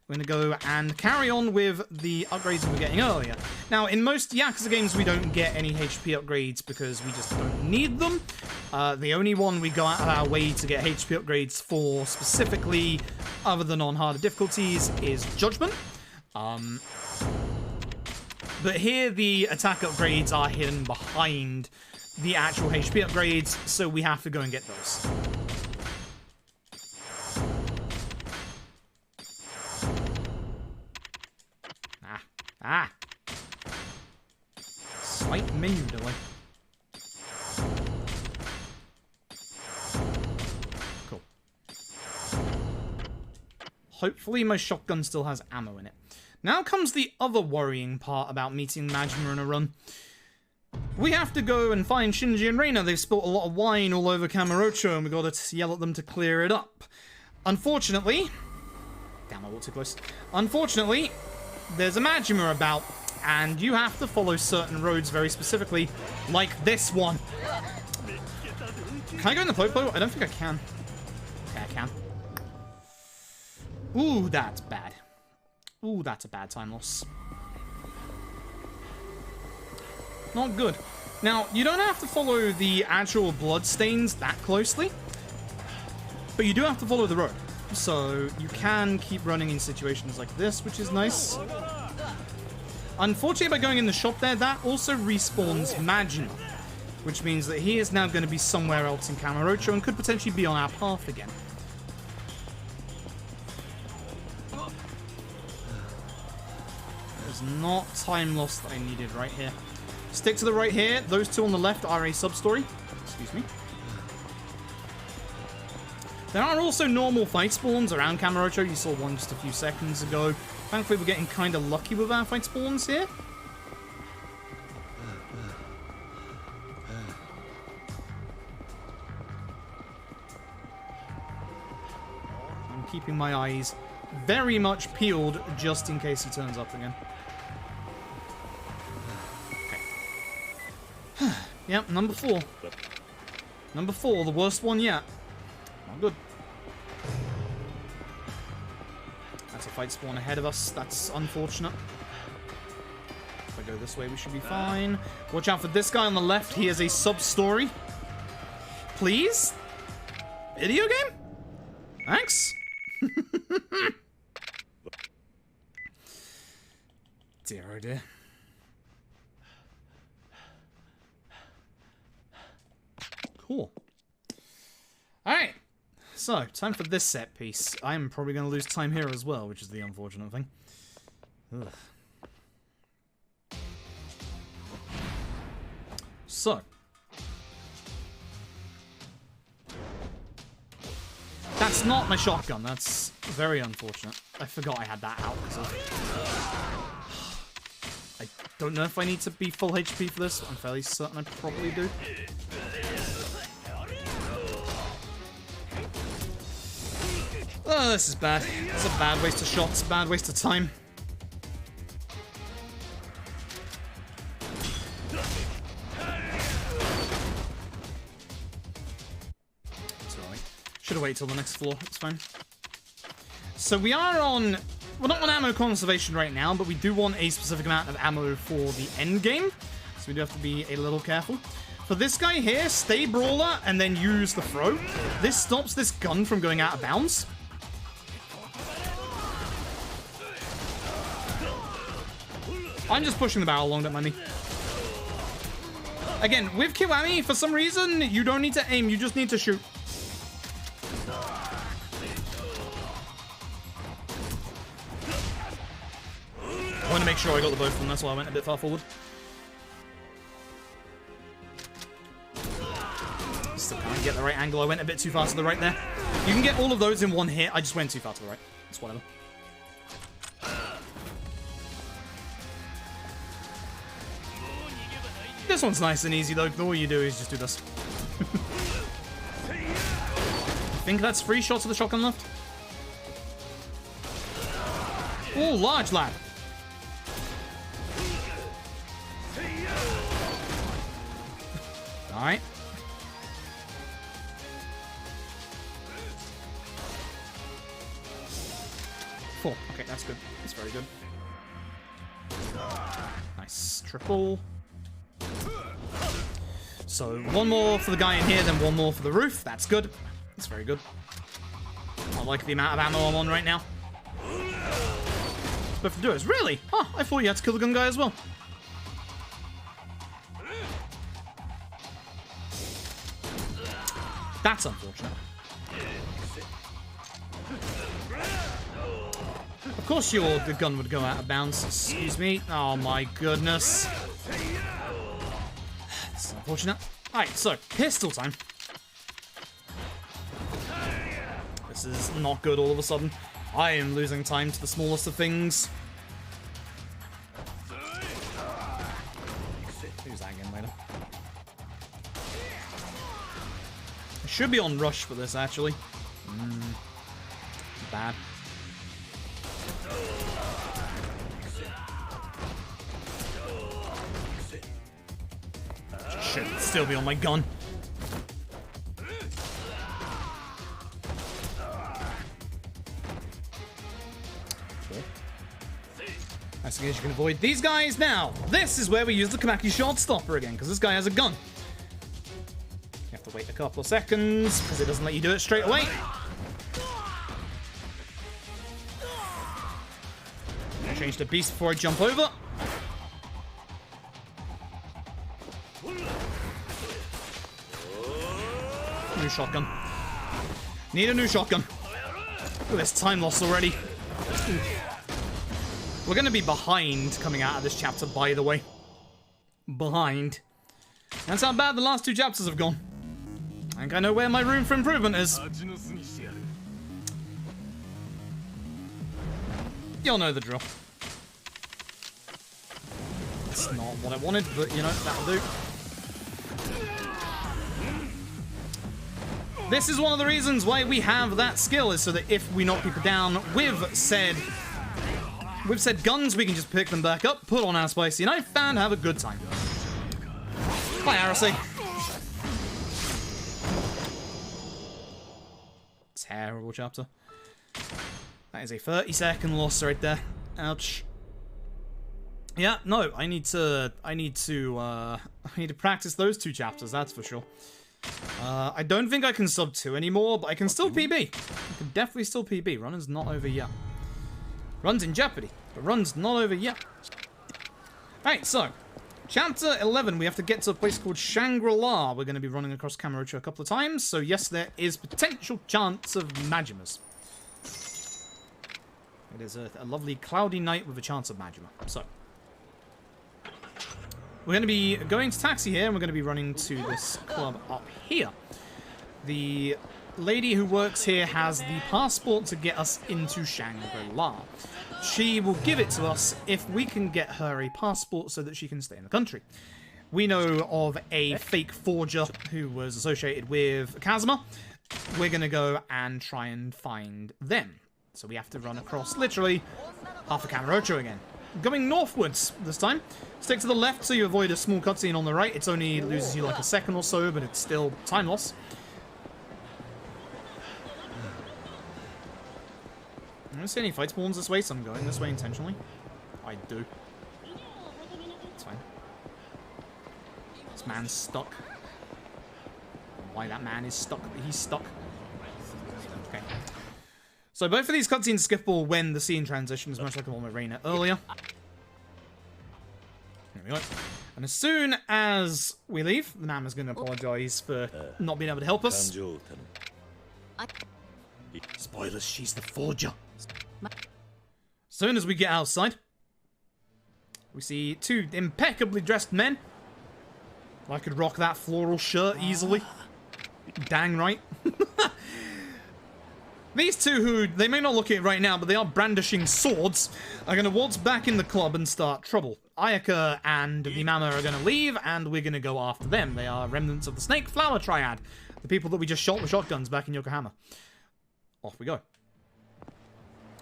S1: We're going to go and carry on with the upgrades we were getting earlier. Now, in most Yakuza games, we don't get any HP upgrades because we just don't need them. The only one we go out of our way to get HP upgrades for specifically, other than on harder difficulties, is Judgment. But here, the attack upgrades are hidden behind the actual HP upgrades, so we have to go and get those. fight menu, do I? Cool. Hopefully my shotgun still has ammo in it. Now comes the other worrying part about meeting Majima in a run. We have to go and find Shinji and Reina. They've spilt a lot of wine all over Kamurocho, and we gotta yell at them to clear it up. Unfortunately... Damn, I walked too close. Unfortunately, there's a Majima about, and you have to follow certain roads very specifically, like this one. Can I go in the Popo? I don't think I can. Okay, I can. Ooh, that's bad. Ooh, that's a bad time loss. Not good. Now, you don't have to follow the actual bloodstains that closely, but you do have to follow the road. So, you can keep running in situations like this, which is nice. Unfortunately, by going in the shop there, that also respawns Majima, which means that he is now going to be somewhere else in Kamurocho and could potentially be on our path again. There's not time loss that I needed right here. Stick to the right here. Those two on the left are a sub-story. Excuse me. There are also normal fight spawns around Kamurocho. You saw one just a few seconds ago. Thankfully, we're getting kind of lucky with our fight spawns here. I'm keeping my eyes very much peeled just in case he turns up again. Okay. Yep, number 4. Number 4, the worst one yet. Not good. That's a fight spawn ahead of us. That's unfortunate. If I go this way, we should be fine. Watch out for this guy on the left. He is a sub-story. Please? Video game? Thanks. Dear, oh dear. Cool. Alright. So, time for this set piece. I'm probably going to lose time here as well, which is the unfortunate thing. Ugh. So. That's not my shotgun. That's very unfortunate. I forgot I had that out. I don't know if I need to be full HP for this. I'm fairly certain I probably do. Oh, this is bad. It's a bad waste of shots, bad waste of time. Sorry. Should have waited till the next floor. It's fine. So we are on... We're not on ammo conservation right now, but we do want a specific amount of ammo for the end game. So we do have to be a little careful. For this guy here, stay brawler and then use the throw. This stops this gun from going out of bounds. I'm just pushing the barrel along, don't mind me. Again, with Kiwami, for some reason, you don't need to aim, you just need to shoot. I want to make sure I got the both of them, that's why I went a bit far forward. Still can't get the right angle, I went a bit too far to the right there. You can get all of those in one hit, I just went too far to the right. It's whatever. This one's nice and easy though, all you do is just do this. I think that's 3 shots of the shotgun left. Oh, large lad. Alright. 4. Okay, that's good. That's very good. Nice. Triple. So, 1 more for the guy in here, then 1 more for the roof. That's good. That's very good. I like the amount of ammo I'm on right now. Supposed to do it. Really? Huh, I thought you had to kill the gun guy as well. That's unfortunate. Of course the gun would go out of bounds. Excuse me. Oh my goodness. That's unfortunate. Alright, so, pistol time. This is not good all of a sudden. I am losing time to the smallest of things. Who's that again later? I should be on rush for this, actually. Bad. Should still be on my gun. As soon as you can avoid these guys now. This is where we use the Kamaki shot stopper again, because this guy has a gun. You have to wait a couple of seconds, because it doesn't let you do it straight away. Change to beast before I jump over. New shotgun. Need a new shotgun. Look at this time loss already. We're going to be behind coming out of this chapter, by the way. Behind. That's how bad the last two chapters have gone. I think I know where my room for improvement is. You'll know the drill. It's not what I wanted, but, you know, that'll do. This is one of the reasons why we have that skill, is so that if we knock people down with said guns, we can just pick them back up, put on our spicy knife, and have a good time. Bye, RTA. Terrible chapter. That is a 30-second loss right there. Ouch. Yeah, no, I need to practice those two chapters, that's for sure. I don't think I can sub 2 anymore, but I can still PB. I can definitely still PB. Run's not over yet. Run's in jeopardy, but run's not over yet. Alright, so, chapter 11, we have to get to a place called Shangri-La. We're going to be running across Kamurocho a couple of times, so yes, there is potential chance of Majimas. It is a lovely cloudy night with a chance of Majima. So, we're going to be going to taxi here, and we're going to be running to this club up here. The lady who works here has the passport to get us into Shangri-La. She will give it to us if we can get her a passport so that she can stay in the country. We know of a fake forger who was associated with Kazuma. We're going to go and try and find them. So we have to run across literally half of Kamurocho again. Going northwards this time. Stick to the left so you avoid a small cutscene on the right. It's only loses you like a second or so, but it's still time loss. I don't see any fight spawns this way, so I'm going this way intentionally. I do. It's fine. This man's stuck. Why that man is stuck, but he's stuck. Okay. So both of these cutscenes skippable when the scene transitions, much like the one with Reina earlier. There we go. And as soon as we leave, the Nama's going to apologise for not being able to help us. Spoilers, she's the forger. As soon as we get outside, we see two impeccably dressed men. I could rock that floral shirt easily. Dang right. These two, who, they may not look at it right now, but they are brandishing swords, are going to waltz back in the club and start trouble. Ayaka and the Mama are going to leave, and we're going to go after them. They are remnants of the Snake Flower Triad. The people that we just shot with shotguns back in Yokohama. Off we go.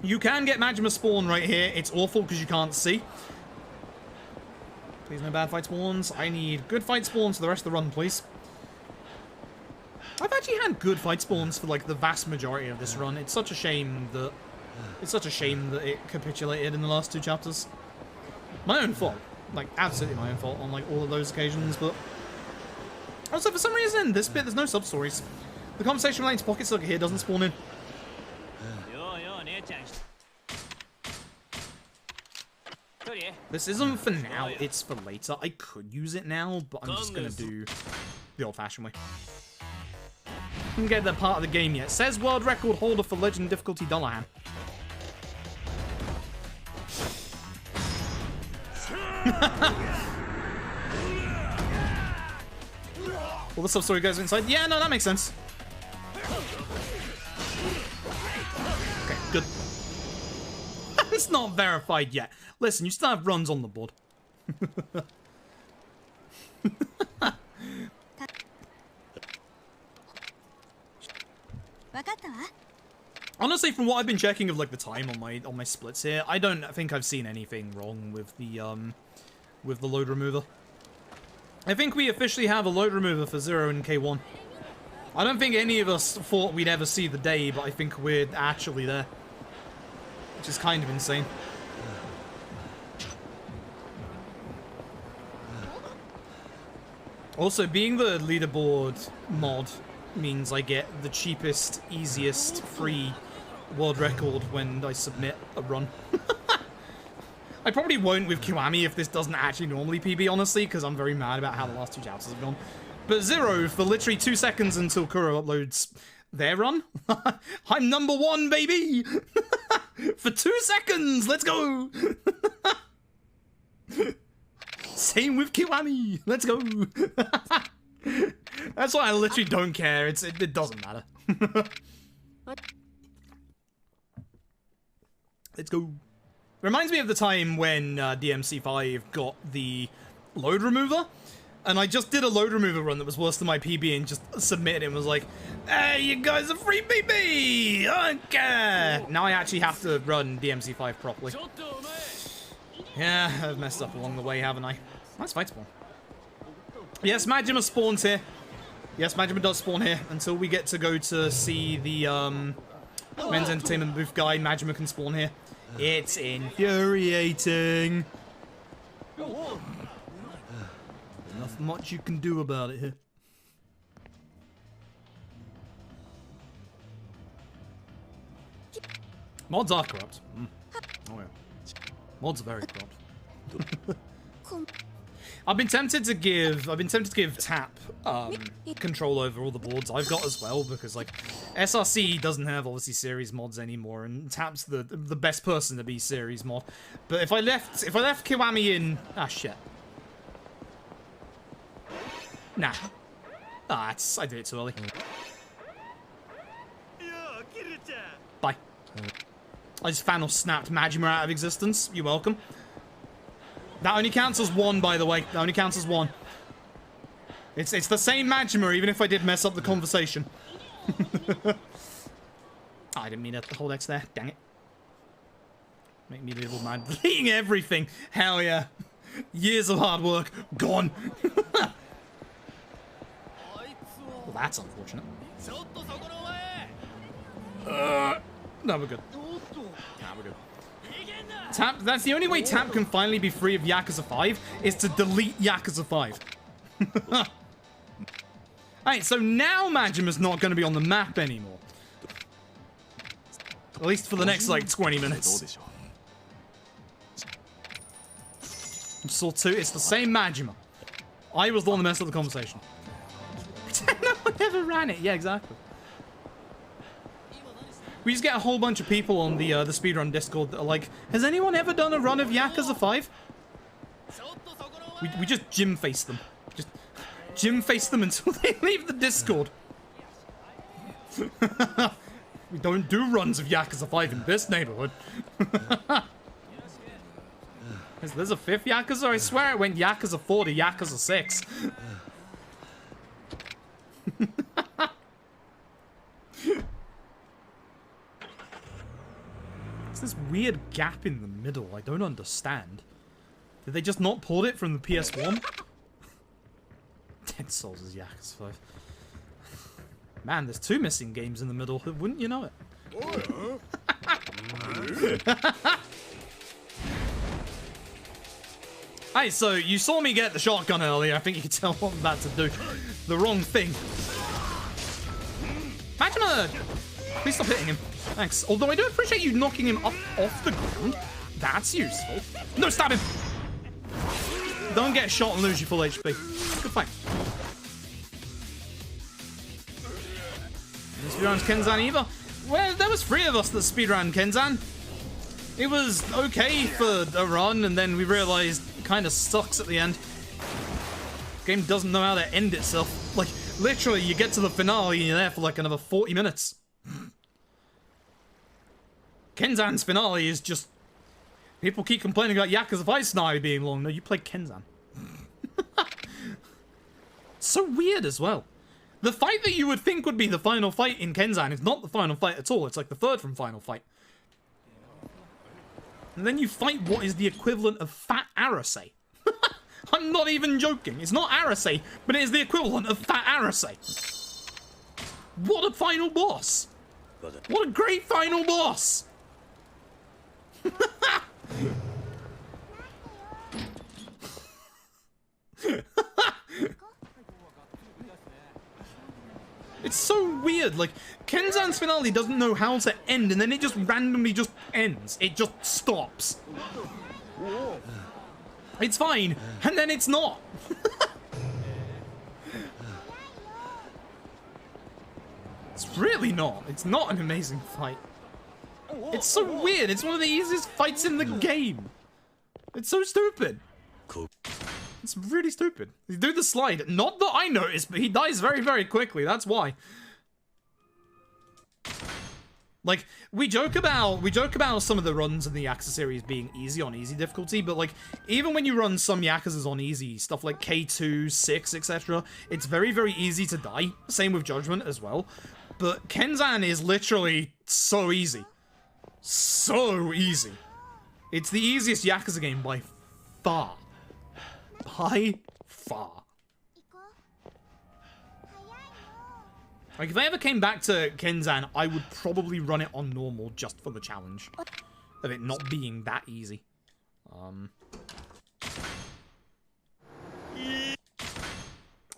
S1: You can get Majima spawn right here. It's awful because you can't see. Please no bad fight spawns. I need good fight spawns for the rest of the run, please. I've actually had good fight spawns for like the vast majority of this run. It's such a shame that it capitulated in the last two chapters. My own fault. Like, absolutely my own fault on like all of those occasions, but also for some reason in this bit there's no sub-stories. The conversation relating to Pocket Sucker here doesn't spawn in. This isn't for now, it's for later. I could use it now, but I'm just gonna do the old-fashioned way. Didn't get that part of the game yet. Says world record holder for legend difficulty Dullahan. All the sub-story goes inside. Yeah, no, that makes sense. Okay, good. It's not verified yet. Listen, you still have runs on the board. Honestly, from what I've been checking of like the time on my splits here, I don't think I've seen anything wrong with the load remover. I think we officially have a load remover for 0 and K1. I don't think any of us thought we'd ever see the day, but I think we're actually there. Which is kind of insane. Also, being the leaderboard mod means I get the cheapest, easiest, free world record when I submit a run. I probably won't with Kiwami if this doesn't actually normally PB, honestly, because I'm very mad about how the last two chapters have gone. But 0 for literally 2 seconds until Kuro uploads their run. I'm number 1, baby! For 2 seconds! Let's go! Same with Kiwami! Let's go! That's why I literally don't care. It doesn't matter. Let's go. Reminds me of the time when DMC5 got the load remover, and I just did a load remover run that was worse than my PB and just submitted it and was like, hey, you guys are free PB! I don't care! Now I actually have to run DMC5 properly. Yeah, I've messed up along the way, haven't I? Nice fight spawn. Yes, Majima spawns here. Yes, Majima does spawn here. Until we get to go to see the men's entertainment booth guy, Majima can spawn here. It's infuriating. Nothing much you can do about it here. Mods are corrupt. Oh yeah. Mods are very corrupt. I've been tempted to give Tap control over all the boards I've got as well, because like SRC doesn't have obviously series mods anymore, and Tap's the best person to be series mod. But if I left Kiwami in, shit. Nah. I did it too early. Bye. I just Thanos snapped Majima out of existence. You're welcome. That only counts as 1, by the way. That only counts as 1. It's the same Majima, even if I did mess up the conversation. I didn't mean to hold X there. Dang it. Make me a little mad. Deleting everything. Hell yeah. Years of hard work. Gone. Well, that's unfortunate. No, we're good. Nah, we're good. Tap, that's the only way Tap can finally be free of Yakuza 5, is to delete Yakuza 5. Alright, so now Majima's not going to be on the map anymore. At least for the next, like, 20 minutes. Saw 2, it's the same Majima. I was the one that messed up the conversation. No one ever ran it. Yeah, exactly. We just get a whole bunch of people on the Speedrun Discord that are like, has anyone ever done a run of Yakuza 5? We just gym face them. Just gym face them until they leave the Discord. We don't do runs of Yakuza 5 in this neighborhood. There's a 5th Yakuza? I swear it went Yakuza 4 to Yakuza 6. This weird gap in the middle. I don't understand. Did they just not port it from the PS1? 10 Souls is Yakuza 5. Man, there's 2 missing games in the middle. Wouldn't you know it? Hey, so you saw me get the shotgun earlier. I think you can tell what I'm about to do. The wrong thing. Majima! Please stop hitting him. Thanks. Although I do appreciate you knocking him up off the ground. That's useful. No, stab him! Don't get shot and lose your full HP. Good fight. Speedrun's Kenzan either. Well, there was 3 of us that speedran Kenzan. It was okay for a run, and then we realized it kind of sucks at the end. The game doesn't know how to end itself. Like, Literally, you get to the finale and you're there for like another 40 minutes. Kenzan's finale is just... People keep complaining about Yakuza Fight Finale being long. No, you played Kenzan. So weird as well. The fight that you would think would be the final fight in Kenzan is not the final fight at all. It's like the third from final fight. And then you fight what is the equivalent of Fat Arase. I'm not even joking. It's not Arase, but it is the equivalent of Fat Arase. What a final boss. What a great final boss. It's so weird, like, Kenzan's finale doesn't know how to end, and then it just randomly just ends. It just stops. It's fine, and then it's not. It's really not. It's not an amazing fight. It's so weird. It's one of the easiest fights in the game. It's so stupid. It's really stupid. You do the slide. Not that I noticed, but he dies very, very quickly. That's why. Like, we joke about some of the runs in the Yakuza series being easy on easy difficulty, but like, even when you run some Yakuzas on easy, stuff like K2, 6, etc., it's very, very easy to die. Same with Judgment as well. But Kenzan is literally so easy. So easy. It's the easiest Yakuza game by far. By far. Like, if I ever came back to Kenzan, I would probably run it on normal just for the challenge of it not being that easy.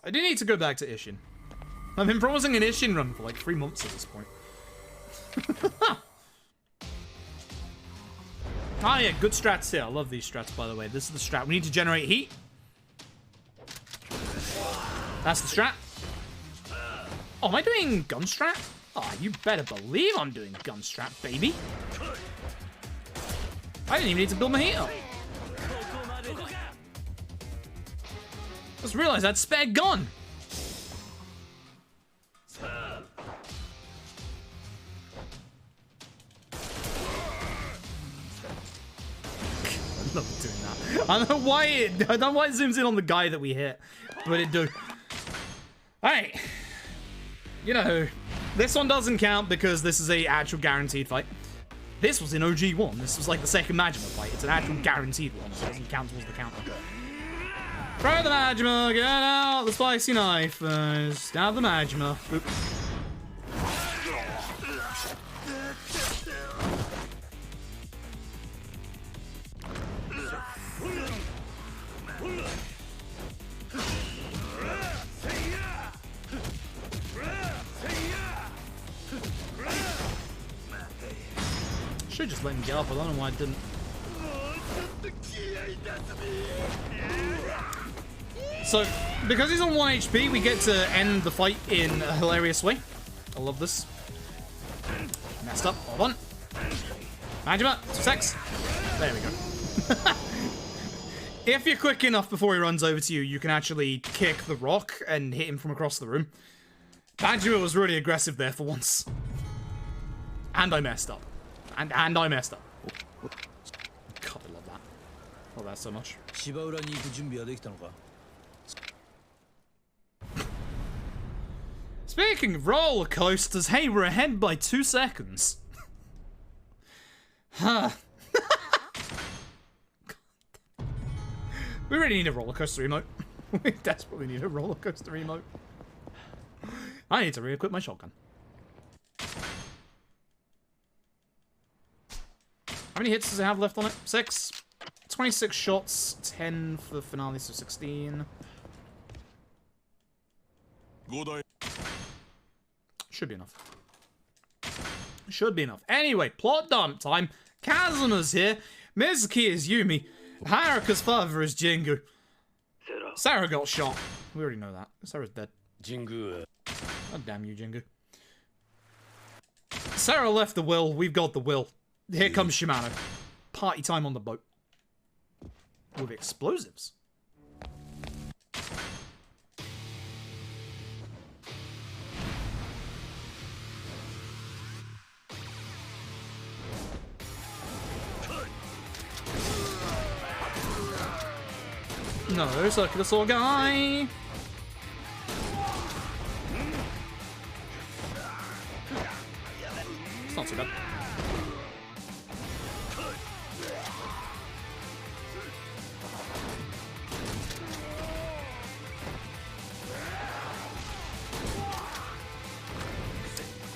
S1: I do need to go back to Ishin. I've been promising an Ishin run for like 3 months at this point. Ah, yeah, good strats here. I love these strats, by the way. This is the strat. We need to generate heat. That's the strat. Oh, am I doing gun strat? Oh, you better believe I'm doing gun strat, baby. I didn't even need to build my heat up. Just realized I had spare gun. I love doing that. I don't know why it zooms in on the guy that we hit, but it do. Alright. You know, this one doesn't count because this is a actual guaranteed fight. This was in OG1. This was like the second Majima fight. It's an actual guaranteed one, so it doesn't count towards the counter. Throw the Majima, get out the spicy knife. Stab the Majima. Oop. Should just let him get up. I don't know why I didn't. So, because he's on 1 HP, we get to end the fight in a hilarious way. I love this. Messed up. Hold on. Majima, 2 secs. There we go. If you're quick enough before he runs over to you, you can actually kick the rock and hit him from across the room. Majima was really aggressive there for once. And I messed up. And I messed up. God, I love that. I love that so much. Speaking of roller coasters, hey, we're ahead by 2 seconds. Huh. We really need a roller coaster emote. We desperately need a roller coaster emote. I need to re-equip my shotgun. How many hits does it have left on it? 6. 26 shots, 10 for the finale, so 16. Should be enough. Should be enough. Anyway, plot dump time. Kazuma's here. Mizuki is Yumi. Haruka's father is Jingu. Sarah got shot. We already know that. Sarah's dead.
S2: Jingu.
S1: Oh, damn you, Jingu. Sarah left the will. We've got the will. Here comes Shimano. Party time on the boat. With explosives. No, circular saw guy. It's not too bad.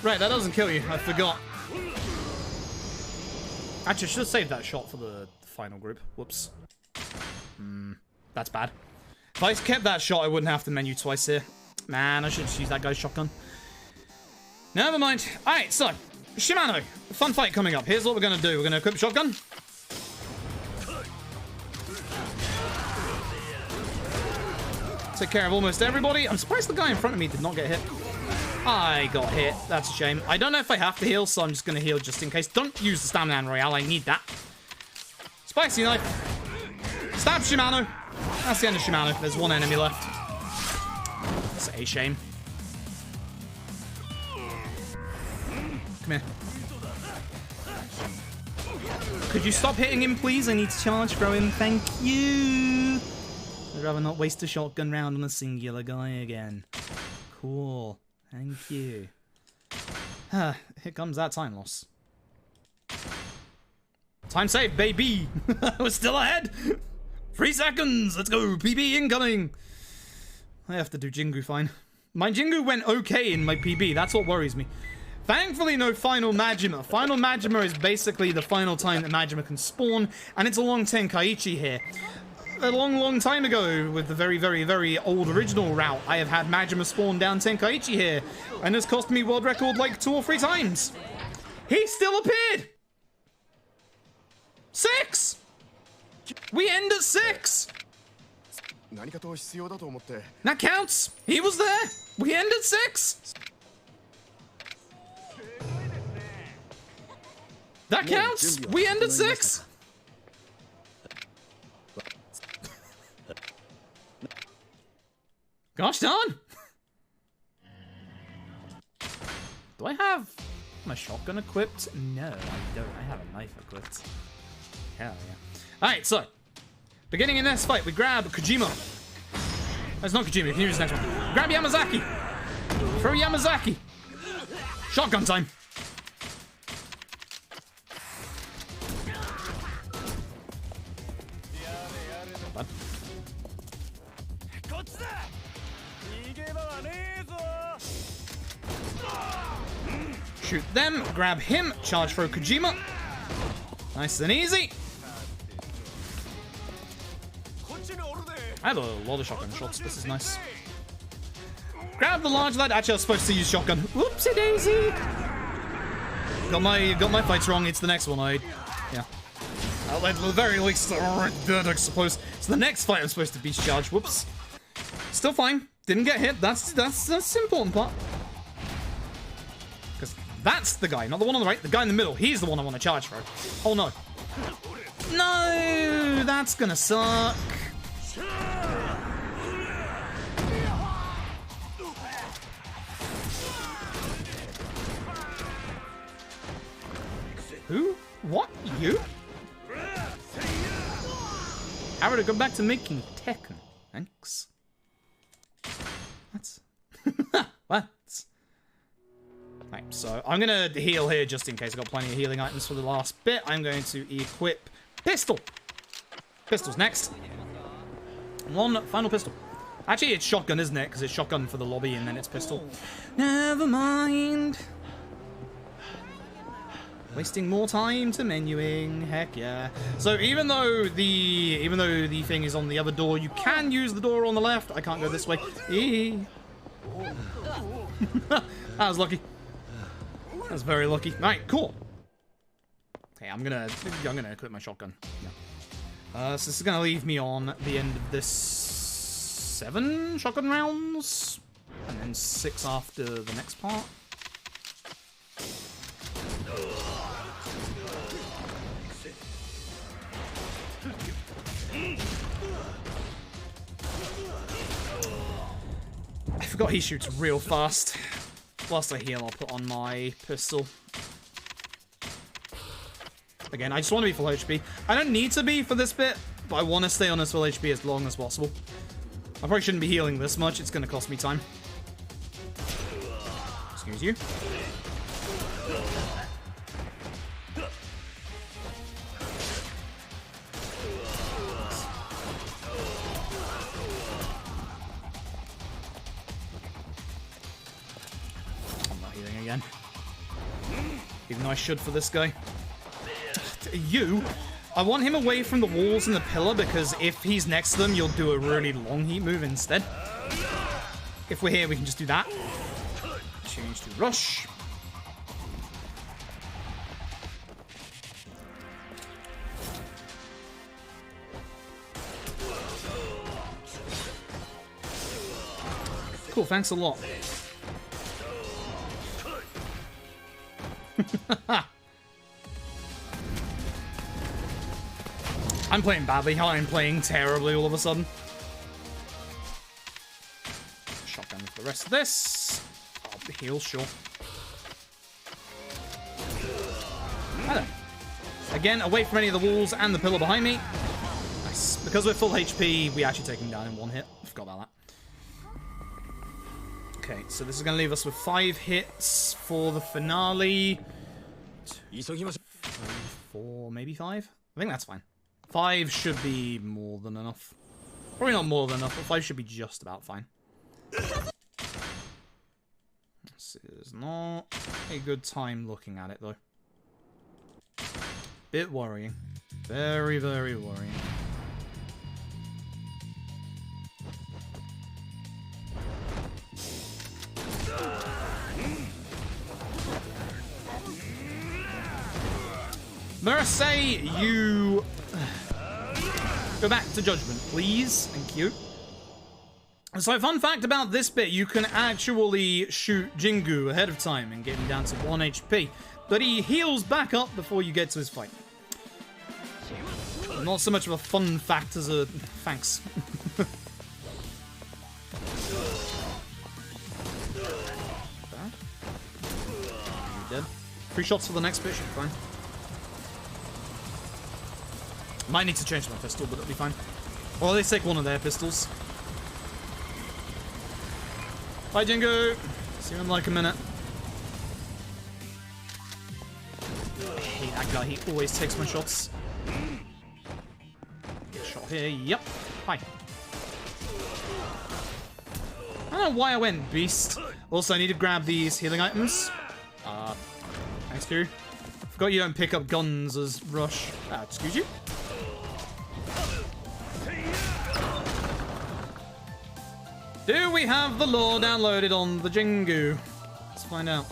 S1: Right, that doesn't kill you. I forgot. Actually, I should have saved that shot for the final group. Whoops. That's bad. If I kept that shot, I wouldn't have to menu twice here. Man, I should just use that guy's shotgun. Never mind. Alright, so, Shimano. Fun fight coming up. Here's what we're going to do. We're going to equip shotgun. Take care of almost everybody. I'm surprised the guy in front of me did not get hit. I got hit. That's a shame. I don't know if I have to heal, so I'm just going to heal just in case. Don't use the stamina royale. I need that. Spicy knife. Stab Shimano. That's the end of Shimano. There's one enemy left. That's a shame. Come here. Could you stop hitting him, please? I need to charge throw him. Thank you. I'd rather not waste a shotgun round on a singular guy again. Cool. Thank you. Here comes that time loss. Time save, baby! We're still ahead! 3 seconds! Let's go! PB incoming! I have to do Jingu fine. My Jingu went okay in my PB. That's what worries me. Thankfully, no final Majima. Final Majima is basically the final time that Majima can spawn, and it's along Tenkaichi here. A long time ago, with the very, very, very old original route, I have had Majima spawn down Tenkaichi here, and it's cost me world record like 2 or 3 times. He still appeared! 6! We end at 6! That counts! He was there! We end at 6! That counts! We end at 6! Gosh darn! Do I have my shotgun equipped? No, I don't. I have a knife equipped. Hell yeah. Alright, so. Beginning in this fight, we grab Kojima. That's not Kojima, you can use the next one. Grab Yamazaki! Throw Yamazaki! Shotgun time! Bad. Shoot them, grab him, charge throw Kojima. Nice and easy. I have a lot of shotgun shots. This is nice. Grab the large lad. Actually, I was supposed to use shotgun. Whoopsie daisy. Got my fights wrong. It's the next one. Yeah. At the very least, I suppose. So the next fight I'm supposed to be charged. Whoops. Still fine. Didn't get hit. That's the important part. Because that's the guy, not the one on the right. The guy in the middle. He's the one I want to charge for. Oh no. No, that's gonna suck. Who? What? You? Haruka, go back to making Tekken. Thanks. That's... what? Right, so I'm gonna heal here just in case. I've got plenty of healing items for the last bit. I'm going to equip pistol. Pistol's next. One final pistol. Actually, it's shotgun, isn't it? Because it's shotgun for the lobby and then it's pistol. Never mind. Wasting more time to menuing. Heck yeah. So even though the thing is on the other door, you can use the door on the left. I can't go this way. That was lucky. That was very lucky. Alright, cool. Okay, I'm gonna equip my shotgun. Yeah. So this is gonna leave me on the end of this 7 shotgun rounds. And then 6 after the next part. I forgot he shoots real fast. Whilst I heal, I'll put on my pistol. Again, I just want to be full HP. I don't need to be for this bit, but I want to stay on this full HP as long as possible. I probably shouldn't be healing this much. It's going to cost me time. Excuse you. I'm not healing again. Even though I should for this guy. You... I want him away from the walls and the pillar because if he's next to them, you'll do a really long heat move instead. If we're here, we can just do that. Change to rush. Cool, thanks a lot. I'm playing badly. How I'm playing terribly all of a sudden. Shotgun for the rest of this. Oh, the heal, sure. Hello. Again, away from any of the walls and the pillar behind me. Nice. Because we're full HP, we actually take him down in one hit. I forgot about that. Okay, so this is going to leave us with 5 hits for the finale. 4, maybe 5? I think that's fine. 5 should be more than enough. Probably not more than enough, but 5 should be just about fine. This is not a good time looking at it, though. Bit worrying. Very, very worrying. Mercy, you... Go back to Judgment, please. Thank you. So, fun fact about this bit, you can actually shoot Jingu ahead of time and get him down to 1 HP. But he heals back up before you get to his fight. Not so much of a fun fact as a... Thanks. You're dead. 3 shots for the next bit, should be fine. Might need to change my pistol, but it'll be fine. Or at least take one of their pistols. Bye, Jingu! See you in like a minute. I hate that guy, he always takes my shots. Get a shot here, yep. Hi. I don't know why I went Beast. Also, I need to grab these healing items. Thanks, Q. Forgot you don't pick up guns as rush. Excuse you? Do we have the lore downloaded on the Jingu? Let's find out.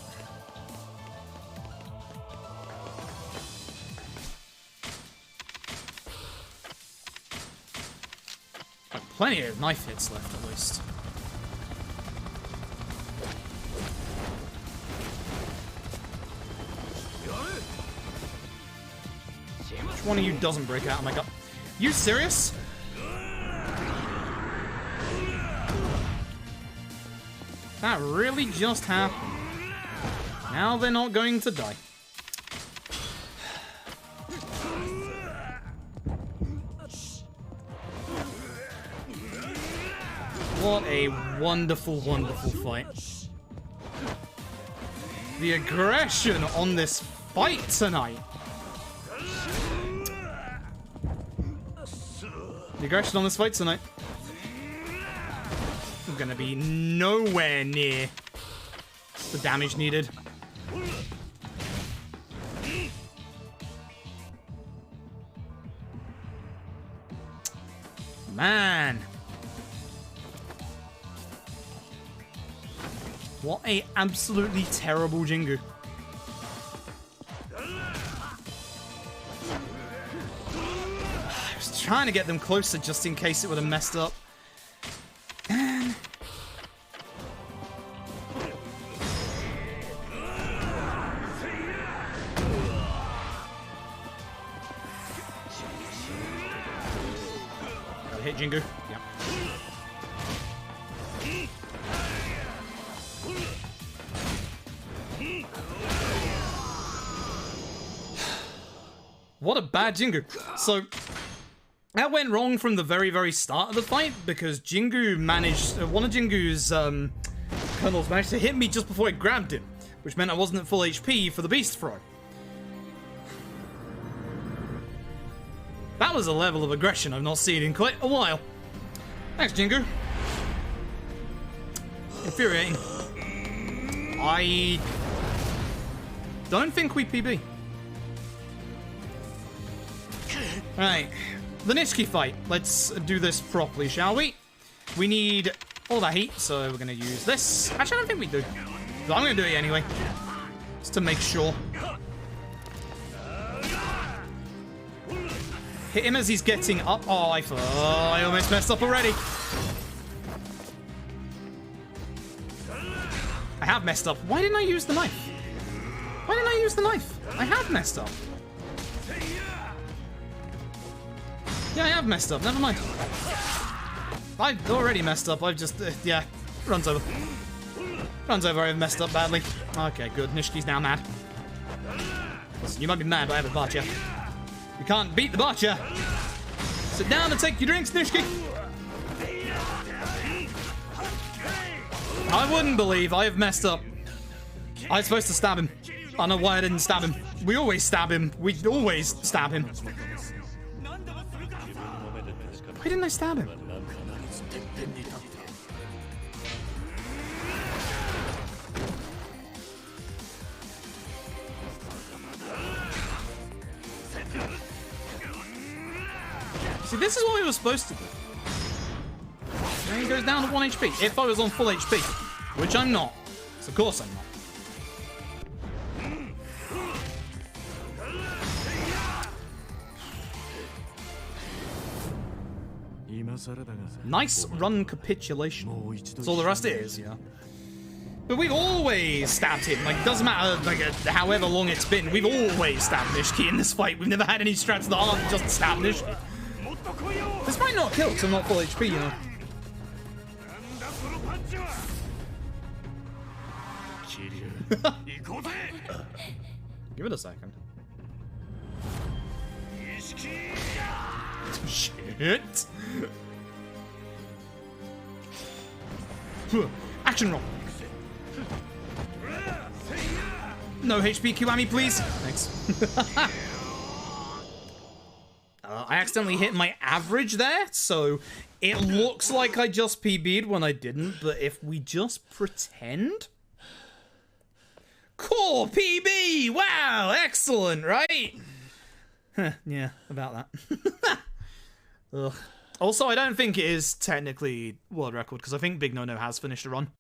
S1: Oh, plenty of knife hits left, at least. Which one of you doesn't break out? Oh my god. You serious? That really just happened. Now they're not going to die. What a wonderful, wonderful fight. The aggression on this fight tonight. The aggression on this fight tonight. I'm gonna be nowhere near the damage needed. Man. What a absolutely terrible Jingu. I was trying to get them closer just in case it would have messed up. Man. Gotta hit Jingu. Yeah. What a bad Jingu. So, That went wrong from the very, very start of the fight because Jingu managed, one of Jingu's colonels managed to hit me just before I grabbed him, which meant I wasn't at full HP for the beast throw. That was a level of aggression I've not seen in quite a while. Thanks, Jingu. Infuriating. I don't think we PB. Right. The Nishiki fight. Let's do this properly, shall we? We need all that heat, so we're going to use this. Actually, I don't think we do. But I'm going to do it anyway. Just to make sure. Hit him as he's getting up. Oh, I almost messed up already. I have messed up. Why didn't I use the knife? Why didn't I use the knife? I have messed up. Yeah, I have messed up. Never mind. I've already messed up. I've just, yeah. Runs over. Runs over. I've messed up badly. Okay, good. Nishiki's now mad. Listen, you might be mad, but I have a Butcher. You can't beat the Butcher. Sit down and take your drinks, Nishiki. I wouldn't believe I have messed up. I was supposed to stab him. I don't know why I didn't stab him. We always stab him. We always stab him. Why didn't I stab him? See, this is what we were supposed to do. And he goes down to 1 HP. If I was on full HP, which I'm not. So of course I'm not. Nice run capitulation. That's all the rest is, yeah. But we've always stabbed him. Like, it doesn't matter, like, however long it's been. We've always stabbed Nishiki in this fight. We've never had any strats that aren't just stab Nishiki. This might not kill because I'm not full HP, you know. Give it a second. Shit. Action roll. No HP Kiwami, please. Thanks. I accidentally hit my average there, so it looks like I just PB'd when I didn't, but if we just pretend... Cool, PB! Wow, excellent, right? Yeah, about that. Ugh. Also, I don't think it is technically world record, because I think Big No No has finished a run.